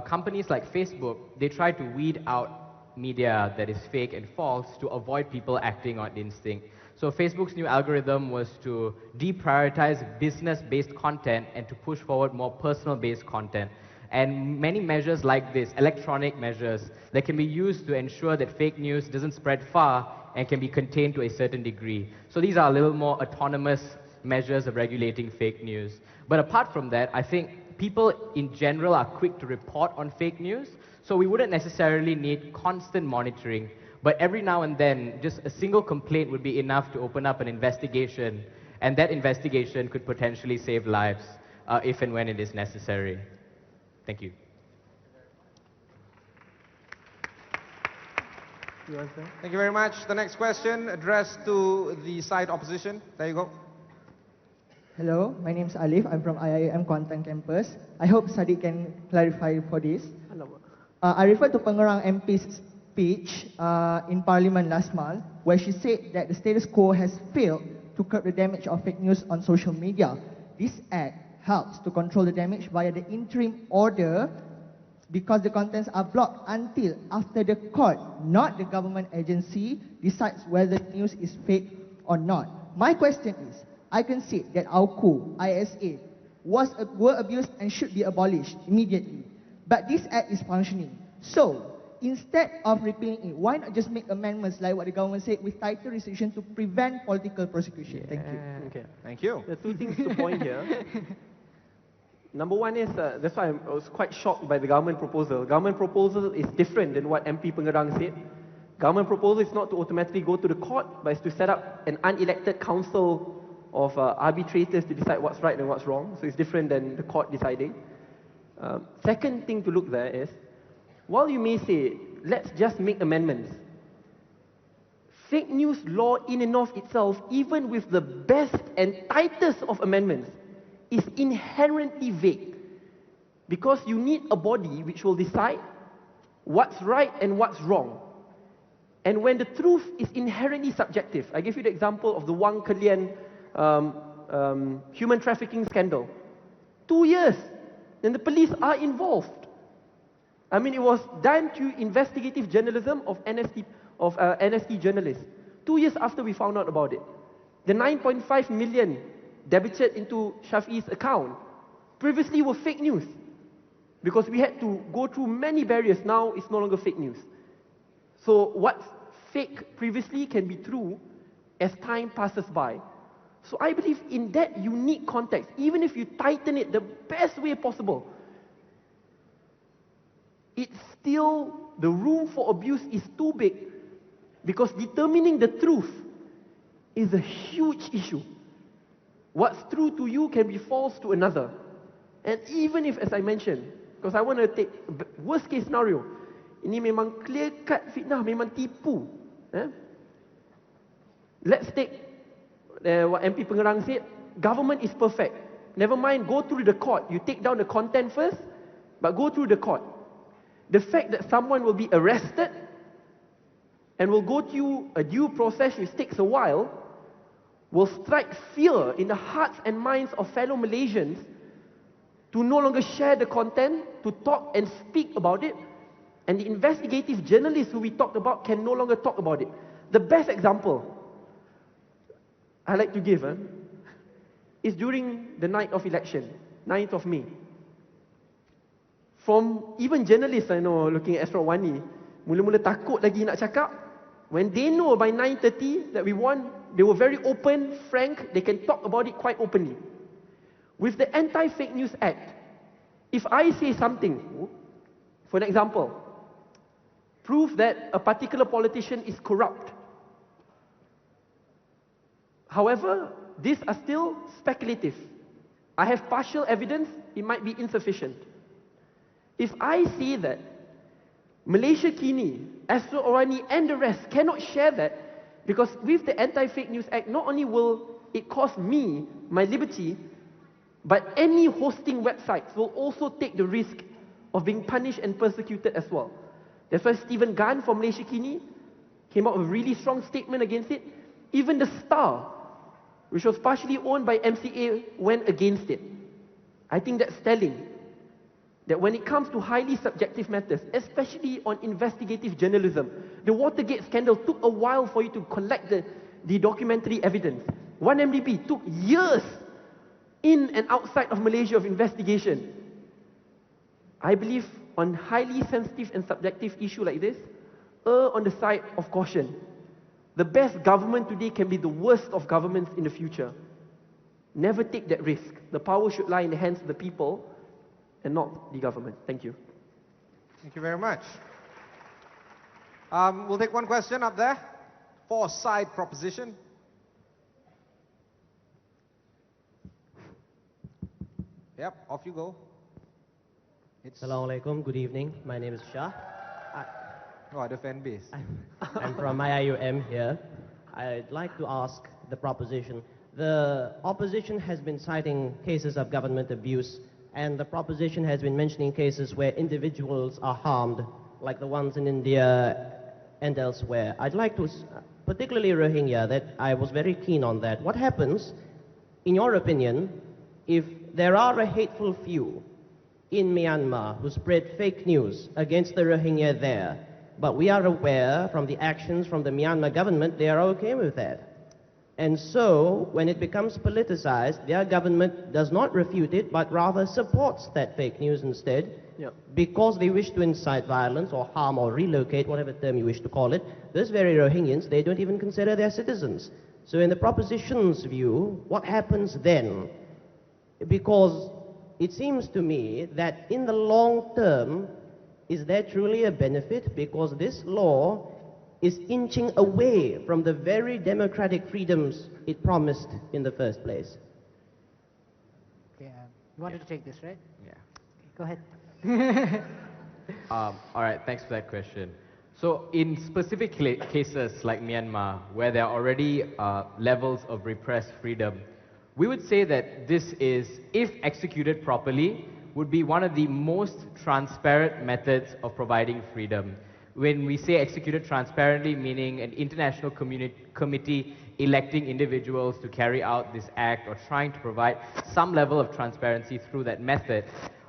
C: companies like Facebook, they try to weed out media that is fake and false to avoid people acting on instinct. So Facebook's new algorithm was to deprioritize business-based content and to push forward more personal-based content. And many measures like this, electronic measures, that can be used to ensure that fake news doesn't spread far and can be contained to a certain degree. So these are a little more autonomous measures of regulating fake news. But apart from that, I think people in general are quick to report on fake news, so we wouldn't necessarily need constant monitoring, but every now and then, just a single complaint would be enough to open up an investigation, and that investigation could potentially save lives if and when it is necessary. Thank you.
B: Thank you very much. The next question addressed to the side opposition. There you go.
J: Hello, my name is Alif. I'm from IIM Kuantan campus. I hope Sadiq can clarify for this. I refer to Pengerang MP's speech in Parliament last month, where she said that the status quo has failed to curb the damage of fake news on social media. This act helps to control the damage via the interim order because the contents are blocked until after the court, not the government agency, decides whether news is fake or not. My question is, I concede that AUKU, ISA, were abused and should be abolished immediately. But this act is functioning. So, instead of repealing it, why not just make amendments like what the government said with tighter restriction to prevent political prosecution? Thank you.
F: Okay.
B: Thank you.
F: There are two things to point here. Number one is, that's why I was quite shocked by the government proposal. Government proposal is different than what MP Pengerang said. Government proposal is not to automatically go to the court, but it's to set up an unelected council of arbitrators to decide what's right and what's wrong. So it's different than the court deciding. Second thing to look there is, while you may say, let's just make amendments, fake news law in and of itself, even with the best and tightest of amendments, is inherently vague. Because you need a body which will decide what's right and what's wrong. And when the truth is inherently subjective, I give you the example of the Wang Kelian human trafficking scandal. 2 years, and the police are involved. I mean, it was done through investigative journalism of NST journalists. 2 years after we found out about it. The 9.5 million debited into Shafi's account previously were fake news. Because we had to go through many barriers. Now it's no longer fake news. So what's fake previously can be true as time passes by. So I believe in that unique context, even if you tighten it the best way possible, it's still, the room for abuse is too big, because determining the truth is a huge issue. What's true to you can be false to another. And even if, as I mentioned, because I want to take worst case scenario, ini memang clear cut fitnah, memang tipu. Let's take what MP Pengerang said, government is perfect. Never mind, go through the court. You take down the content first, but go through the court. The fact that someone will be arrested and will go through a due process which takes a while will strike fear in the hearts and minds of fellow Malaysians to no longer share the content, to talk and speak about it, and the investigative journalists who we talked about can no longer talk about it. The best example I like to give is during the night of election, 9th of May. From even journalists I know looking at Astro Wani, mula-mula takut lagi nak cakap. When they know by 9:30 that we won, they were very open, frank, they can talk about it quite openly. With the Anti-Fake News Act, if I say something, for an example, prove that a particular politician is corrupt. However, these are still speculative. I have partial evidence, it might be insufficient. If I say that Malaysia Kini, Astro Orani and the rest cannot share that, because with the Anti-Fake News Act, not only will it cost me my liberty, but any hosting websites will also take the risk of being punished and persecuted as well. That's why Stephen Gunn from Malaysia Kini came out with a really strong statement against it. Even the Star, which was partially owned by MCA, went against it. I think that's telling that when it comes to highly subjective matters, especially on investigative journalism, the Watergate scandal took a while for you to collect the documentary evidence. 1MDB took years in and outside of Malaysia of investigation. I believe on highly sensitive and subjective issue like this, err on the side of caution. The best government today can be the worst of governments in the future. Never take that risk. The power should lie in the hands of the people and not the government. Thank you.
B: Thank you very much. We'll take one question up there. For side proposition. Yep, off you go.
K: Assalamualaikum, good evening. My name is Shah.
B: Oh, the fan base.
K: I'm from IIUM here. I'd like to ask the proposition. The opposition has been citing cases of government abuse, and the proposition has been mentioning cases where individuals are harmed, like the ones in India and elsewhere. I'd like to, particularly Rohingya, that I was very keen on that. What happens, in your opinion, if there are a hateful few in Myanmar who spread fake news against the Rohingya there, but we are aware from the actions from the Myanmar government, they are okay with that. And so, when it becomes politicized, their government does not refute it, but rather supports that fake news instead, because they wish to incite violence or harm or relocate, whatever term you wish to call it. Those very Rohingyans, they don't even consider their citizens. So in the proposition's view, what happens then? Because it seems to me that in the long term, is there truly a benefit? Because this law is inching away from the very democratic freedoms it promised in the first place.
E: Okay, you wanted to take this, right?
C: Yeah.
E: Go ahead.
C: All right, thanks for that question. So in specific cases like Myanmar, where there are already levels of repressed freedom, we would say that this is, if executed properly, would be one of the most transparent methods of providing freedom. When we say executed transparently, meaning an international committee electing individuals to carry out this act or trying to provide some level of transparency through that method.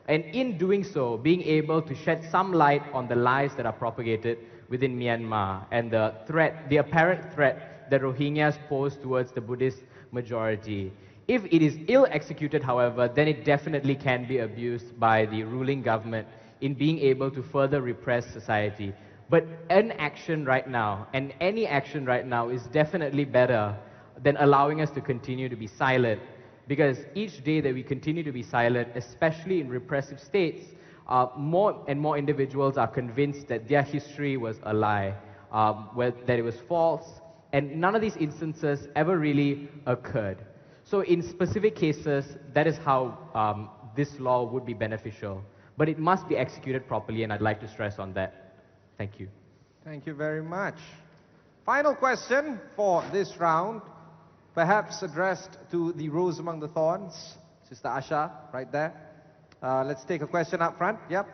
C: And in doing so, being able to shed some light on the lies that are propagated within Myanmar and the apparent threat that Rohingyas pose towards the Buddhist majority. If it is ill executed, however, then it definitely can be abused by the ruling government in being able to further repress society. But an action right now, and any action right now, is definitely better than allowing us to continue to be silent. Because each day that we continue to be silent, especially in repressive states, more and more individuals are convinced that their history was a lie, that it was false, and none of these instances ever really occurred. So in specific cases, that is how this law would be beneficial. But it must be executed properly, and I'd like to stress on that. Thank you.
B: Thank you very much. Final question for this round, perhaps addressed to the Rose Among the Thorns, Sister Asha, right there. Let's take a question up front. Yep.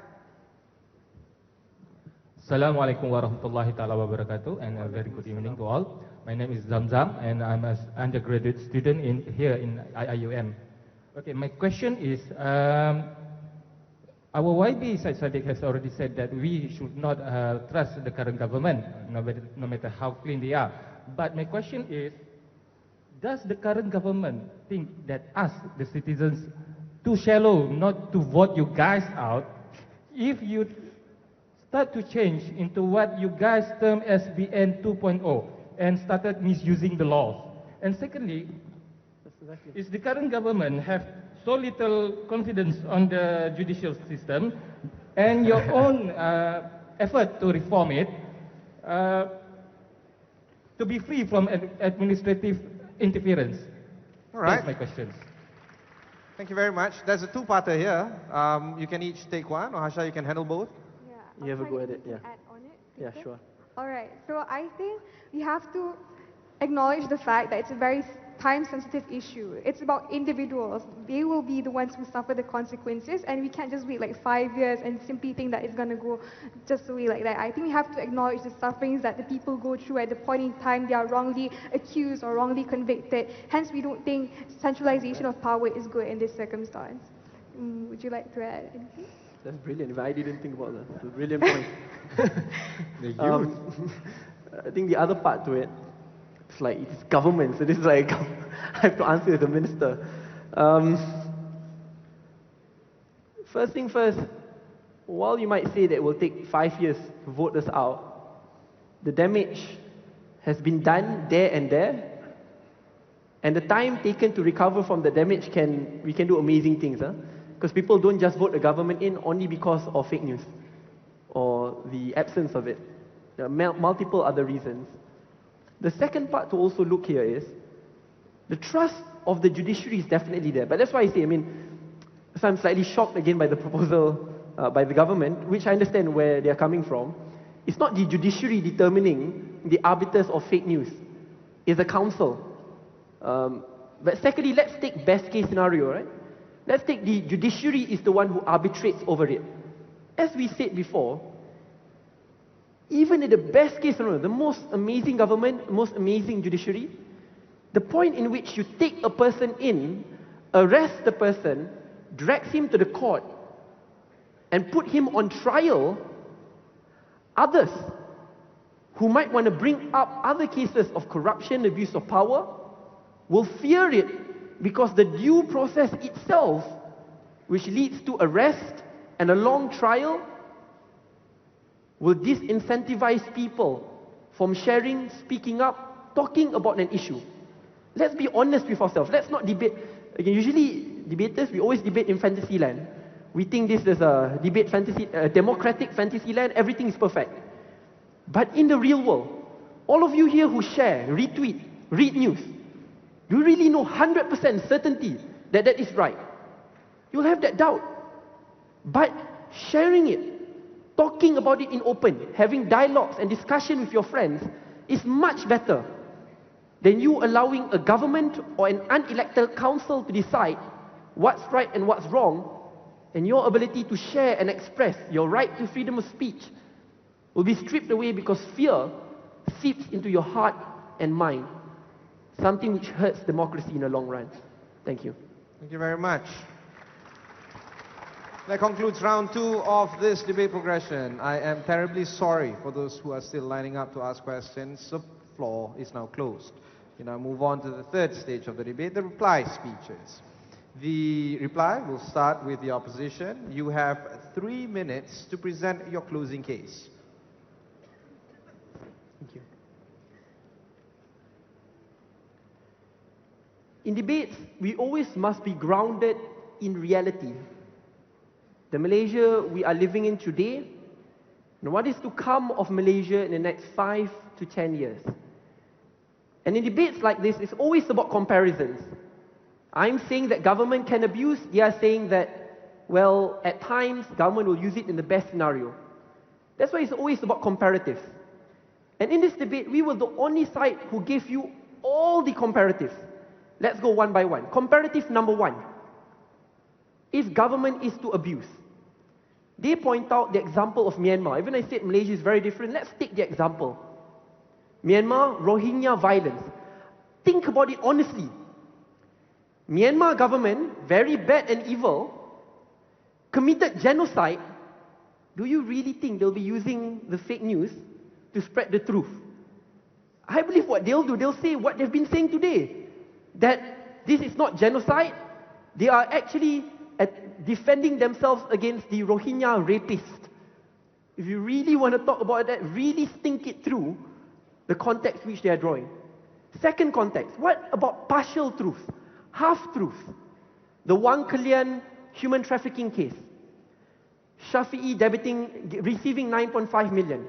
L: Assalamualaikum warahmatullahi ta'ala wabarakatuh, and a very good evening to all. My name is Zamzam, and I'm an undergraduate student here in IIUM. Okay, my question is, our YB Syed Saddiq has already said that we should not trust the current government, no matter how clean they are. But my question is, does the current government think that us, the citizens, too shallow not to vote you guys out? if you start to change into what you guys term as BN 2.0 and started misusing the laws? And secondly, is the current government have so little confidence on the judicial system and your own effort to reform it to be free from administrative interference?
B: All right.
L: That's my questions.
B: Thank you very much. There's a two-parter here. You can each take one, or Harsha, you can handle both.
F: You have a go at it, yeah.
D: Add on it,
F: Yeah,
D: Peter?
F: sure.
D: All right, so I think we have to acknowledge the fact that it's a very time-sensitive issue. It's about individuals. They will be the ones who suffer the consequences, and we can't just wait like 5 years and simply think that it's going to go just away like that. I think we have to acknowledge the sufferings that the people go through at the point in time they are wrongly accused or wrongly convicted. Hence, we don't think centralization of power is good in this circumstance. Would you like to add anything?
F: That's brilliant. I didn't think about that. It's a brilliant point. I think the other part to it, it's like it's government, so this is like I have to answer as a minister. First thing first, while you might say that it will take 5 years to vote us out, the damage has been done there, and the time taken to recover from the damage we can do amazing things. Because people don't just vote the government in only because of fake news or the absence of it. There are multiple other reasons. The second part to also look here is the trust of the judiciary is definitely there. But that's why I say, so I'm slightly shocked again by the proposal by the government, which I understand where they're coming from. It's not the judiciary determining the arbiters of fake news. It's the council. But secondly, let's take best case scenario, right? Let's take the judiciary is the one who arbitrates over it. As we said before, even in the best case scenario, the most amazing government, most amazing judiciary, the point in which you take a person in, arrest the person, drag him to the court, and put him on trial, others who might want to bring up other cases of corruption, abuse of power, will fear it because the due process itself, which leads to arrest and a long trial, will disincentivize people from sharing, speaking up, talking about an issue. Let's be honest with ourselves. Let's not debate. Again, usually, debaters, we always debate in fantasy land. We think this is a debate fantasy, democratic fantasy land, everything is perfect. But in the real world, all of you here who share, retweet, read news, you really know 100% certainty that that is right. You'll have that doubt. But sharing it, talking about it in open, having dialogues and discussion with your friends is much better than you allowing a government or an unelected council to decide what's right and what's wrong, and your ability to share and express your right to freedom of speech will be stripped away because fear seeps into your heart and mind. Something which hurts democracy in the long run. Thank you.
B: Thank you very much. That concludes round 2 of this debate progression. I am terribly sorry for those who are still lining up to ask questions. The floor is now closed. We now move on to the third stage of the debate, the reply speeches. The reply will start with the opposition. You have 3 minutes to present your closing case.
F: Thank you. In debates, we always must be grounded in reality. The Malaysia we are living in today, and what is to come of Malaysia in the next 5 to 10 years. And in debates like this, it's always about comparisons. I'm saying that government can abuse, they are saying that, well, at times, government will use it in the best scenario. That's why it's always about comparatives. And in this debate, we were the only side who gave you all the comparatives. Let's go one by one. Comparative number 1. If government is to abuse, they point out the example of Myanmar. Even I said Malaysia is very different. Let's take the example. Myanmar, Rohingya violence. Think about it honestly. Myanmar government, very bad and evil, committed genocide. Do you really think they'll be using the fake news to spread the truth? I believe what they'll do, they'll say what they've been saying today. That this is not genocide. They are actually defending themselves against the Rohingya rapist. If you really want to talk about that, really think it through the context which they are drawing. Second context, what about partial truth, half truth? The Wang Kelian human trafficking case. Shafi'i receiving 9.5 million.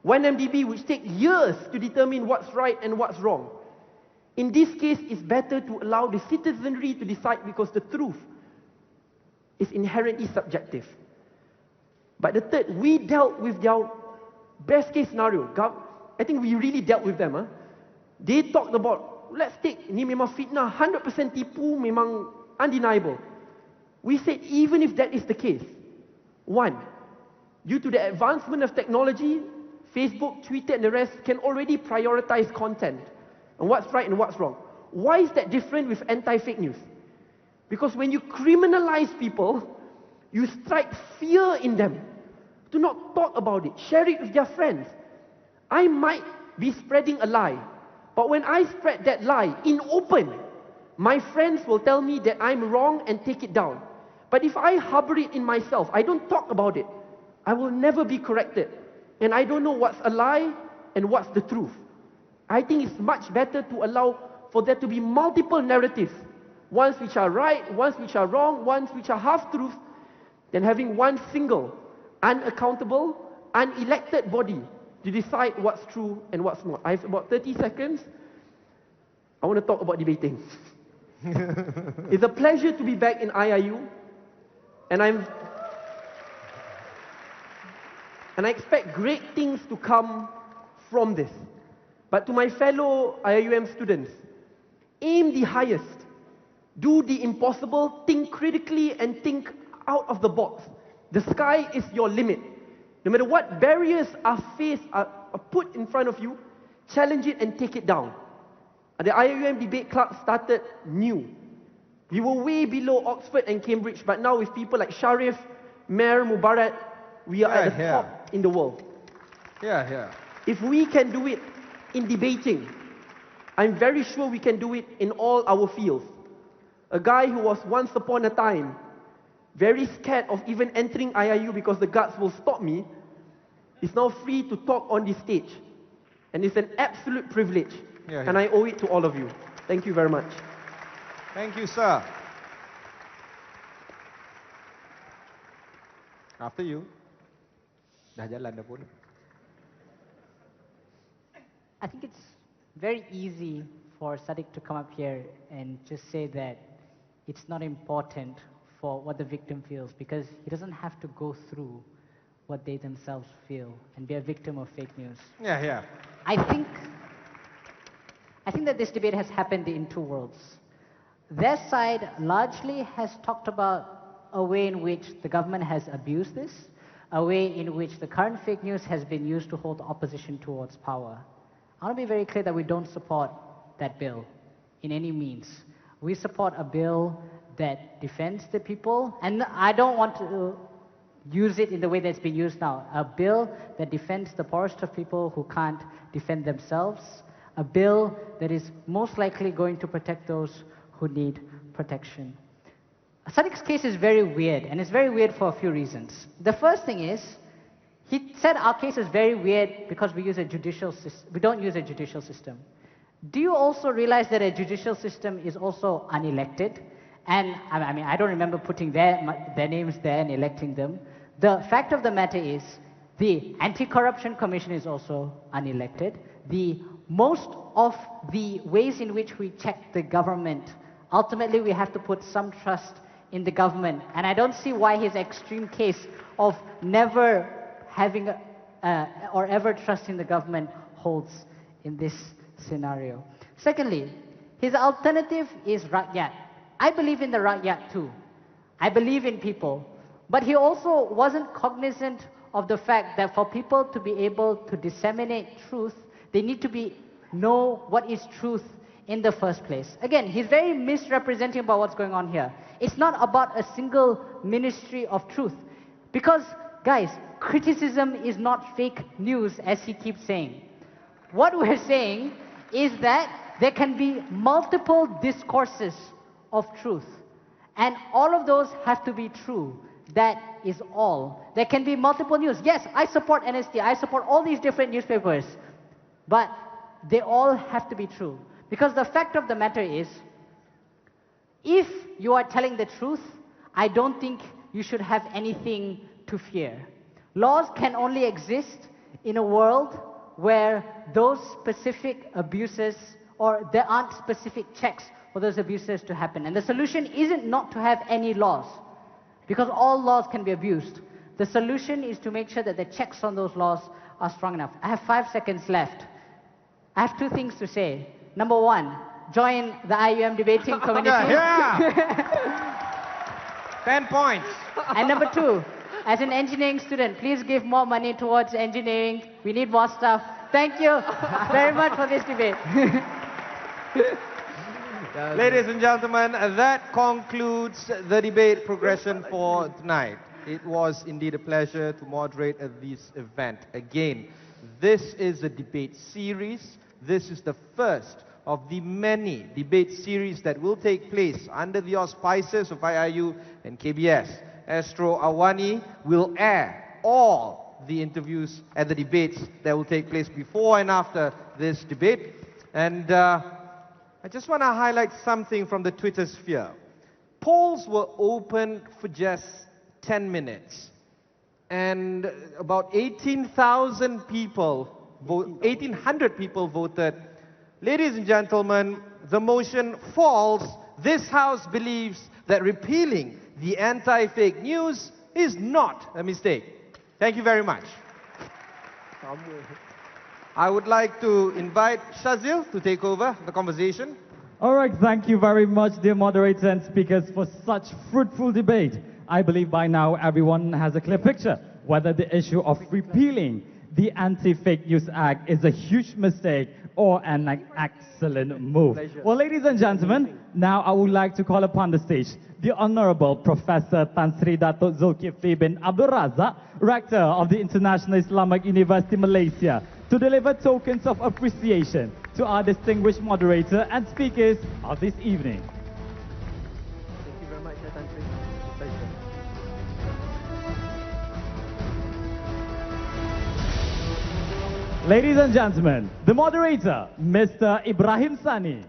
F: 1MDB, which take years to determine what's right and what's wrong. In this case, it's better to allow the citizenry to decide because the truth is inherently subjective. But the third, we dealt with their best case scenario. I think we really dealt with them. They talked about, let's take, ni memang fitnah, 100% tipu, memang undeniable. We said, even if that is the case, one, due to the advancement of technology, Facebook, Twitter, and the rest can already prioritize content and what's right and what's wrong. Why is that different with anti-fake news? Because when you criminalize people, you strike fear in them. Do not talk about it. Share it with their friends. I might be spreading a lie, but when I spread that lie in open, my friends will tell me that I'm wrong and take it down. But if I harbor it in myself, I don't talk about it, I will never be corrected. And I don't know what's a lie and what's the truth. I think it's much better to allow for there to be multiple narratives, ones which are right, ones which are wrong, ones which are half-truth, than having one single, unaccountable, unelected body to decide what's true and what's not. I have about 30 seconds. I want to talk about debating. It's a pleasure to be back in IIU, and I expect great things to come from this. But to my fellow IIUM students, aim the highest, do the impossible, think critically and think out of the box. The sky is your limit. No matter what barriers are put in front of you, challenge it and take it down. The IIUM Debate Club started new. We were way below Oxford and Cambridge, but now with people like Sharif, Mayor Mubarak, we are at the top in the world. If we can do it in debating, I'm very sure we can do it in all our fields. A guy who was once upon a time very scared of even entering IIU because the guards will stop me, is now free to talk on this stage. And it's an absolute privilege. And I owe it to all of you. Thank you very much.
B: Thank you, sir. After you. Dah jalan dah pun.
E: I think it's very easy for Sadiq to come up here and just say that it's not important for what the victim feels because he doesn't have to go through what they themselves feel and be a victim of fake news. I think that this debate has happened in two worlds. Their side largely has talked about a way in which the government has abused this, a way in which the current fake news has been used to hold the opposition towards power. I want to be very clear that we don't support that bill in any means. We support a bill that defends the people, and I don't want to use it in the way that's been used now. A bill that defends the poorest of people who can't defend themselves. A bill that is most likely going to protect those who need protection. Sadiq's case is very weird, and it's very weird for a few reasons. The first thing is, he said our case is very weird because we don't use a judicial system. Do you also realize that a judicial system is also unelected? And I mean, I don't remember putting their names there and electing them. The fact of the matter is, the Anti-Corruption Commission is also unelected. Most of the ways in which we check the government, ultimately we have to put some trust in the government. And I don't see why his extreme case of never having or ever trusting the government holds in this scenario. Secondly, his alternative is Rakyat. I believe in the Rakyat too. I believe in people. But he also wasn't cognizant of the fact that for people to be able to disseminate truth, they need to know what is truth in the first place. Again, he's very misrepresenting about what's going on here. It's not about a single ministry of truth. Because, guys, criticism is not fake news, as he keeps saying. What we're saying is that there can be multiple discourses of truth. And all of those have to be true. That is all. There can be multiple news. Yes, I support NST. I support all these different newspapers. But they all have to be true. Because the fact of the matter is, if you are telling the truth, I don't think you should have anything to fear. Laws can only exist in a world where those specific abuses, or there aren't specific checks for those abuses to happen. And the solution isn't not to have any laws, because all laws can be abused. The solution is to make sure that the checks on those laws are strong enough. I have 5 seconds left. I have 2 things to say. Number 1, join the IUM debating community.
B: Yeah. 10 points.
E: And number 2, as an engineering student, please give more money towards engineering. We need more stuff. Thank you very much for this debate.
B: Ladies and gentlemen, that concludes the debate progression for tonight. It was indeed a pleasure to moderate this event. Again, this is a debate series. This is the first of the many debate series that will take place under the auspices of IIU and KBS. Astro Awani will air all the interviews and the debates that will take place before and after this debate. And I just want to highlight something from the Twitter sphere. Polls were open for just 10 minutes. And about 18,000 people, 1,800 people voted. Ladies and gentlemen, the motion falls. This House believes that repealing the anti-fake news is not a mistake. Thank you very much. I would like to invite Shazil to take over the conversation.
M: All right, thank you very much, dear moderator and speakers, for such fruitful debate. I believe by now everyone has a clear picture whether the issue of repealing the Anti-Fake News Act is a huge mistake or an excellent move. Well, ladies and gentlemen, now I would like to call upon the stage the Honorable Professor Tan Sri Datuk Zulkifli bin Abdul Razak, Rector of the International Islamic University Malaysia, to deliver tokens of appreciation to our distinguished moderator and speakers of this evening.
F: Thank you very much, Tan Sri.
M: Ladies and gentlemen, the moderator, Mr. Ibrahim Sani.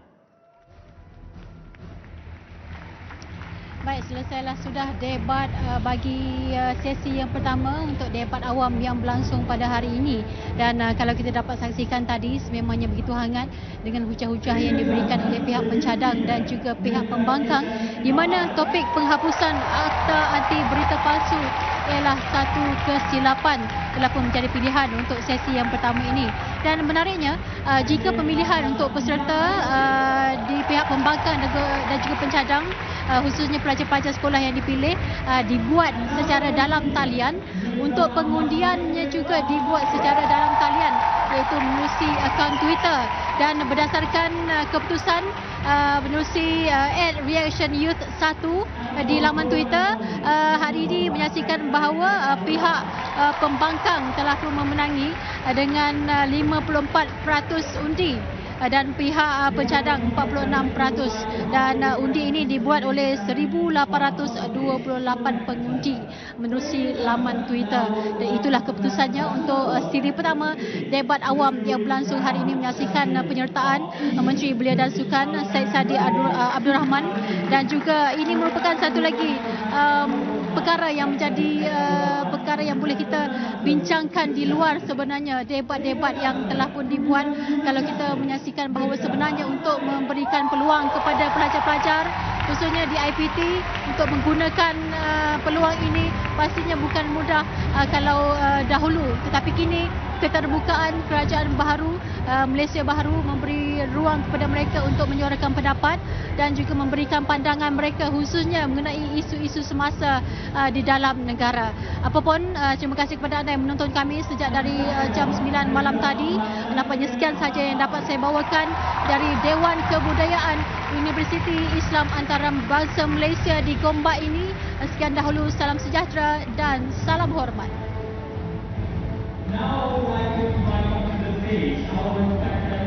A: Baik, selesailah sudah debat bagi sesi yang pertama untuk debat awam yang berlangsung pada hari ini. Dan kalau kita dapat saksikan tadi, sememangnya begitu hangat dengan hujah-hujah yang diberikan oleh pihak pencadang dan juga pihak pembangkang, di mana topik penghapusan akta anti berita palsu ialah satu kesilapan telah pun menjadi pilihan untuk sesi yang pertama ini. Dan menariknya, jika pemilihan untuk peserta di pihak pembangkang dan juga pencadang, khususnya pelajar-pelajar sekolah yang dipilih, dibuat secara dalam talian, untuk pengundiannya juga dibuat secara dalam talian, iaitu menerusi akaun Twitter. Dan berdasarkan keputusan menerusi @reactionyouth1 di laman Twitter, hari ini menyaksikan bahawa pihak pembangkang telah pun memenangi dengan 54% undi dan pihak pencadang 46%, dan undi ini dibuat oleh 1,828 pengundi menerusi laman Twitter. Dan itulah keputusannya untuk siri pertama debat awam yang berlangsung hari ini, menyaksikan penyertaan Menteri Belia dan Sukan Syed Saddiq Abdul Rahman. Dan juga ini merupakan satu lagi perkara yang menjadi perkara yang boleh kita bincangkan di luar sebenarnya debat-debat yang telah pun dibuat. Kalau kita menyaksikan bahawa sebenarnya untuk memberikan peluang kepada pelajar-pelajar khususnya di IPT untuk menggunakan peluang ini pastinya bukan mudah kalau dahulu, tetapi kini keterbukaan kerajaan baharu Malaysia baharu memberi ruang kepada mereka untuk menyuarakan pendapat dan juga memberikan pandangan mereka khususnya mengenai isu-isu semasa di dalam negara. Apapun, terima kasih kepada anda yang menonton kami sejak dari jam 9 malam tadi. Nampaknya sekian sahaja yang dapat saya bawakan dari Dewan Kebudayaan Universiti Islam Antarabangsa Malaysia di Gombak ini. Sekian dahulu, salam sejahtera dan salam hormat.
M: Now I would like to invite onto the stage our respected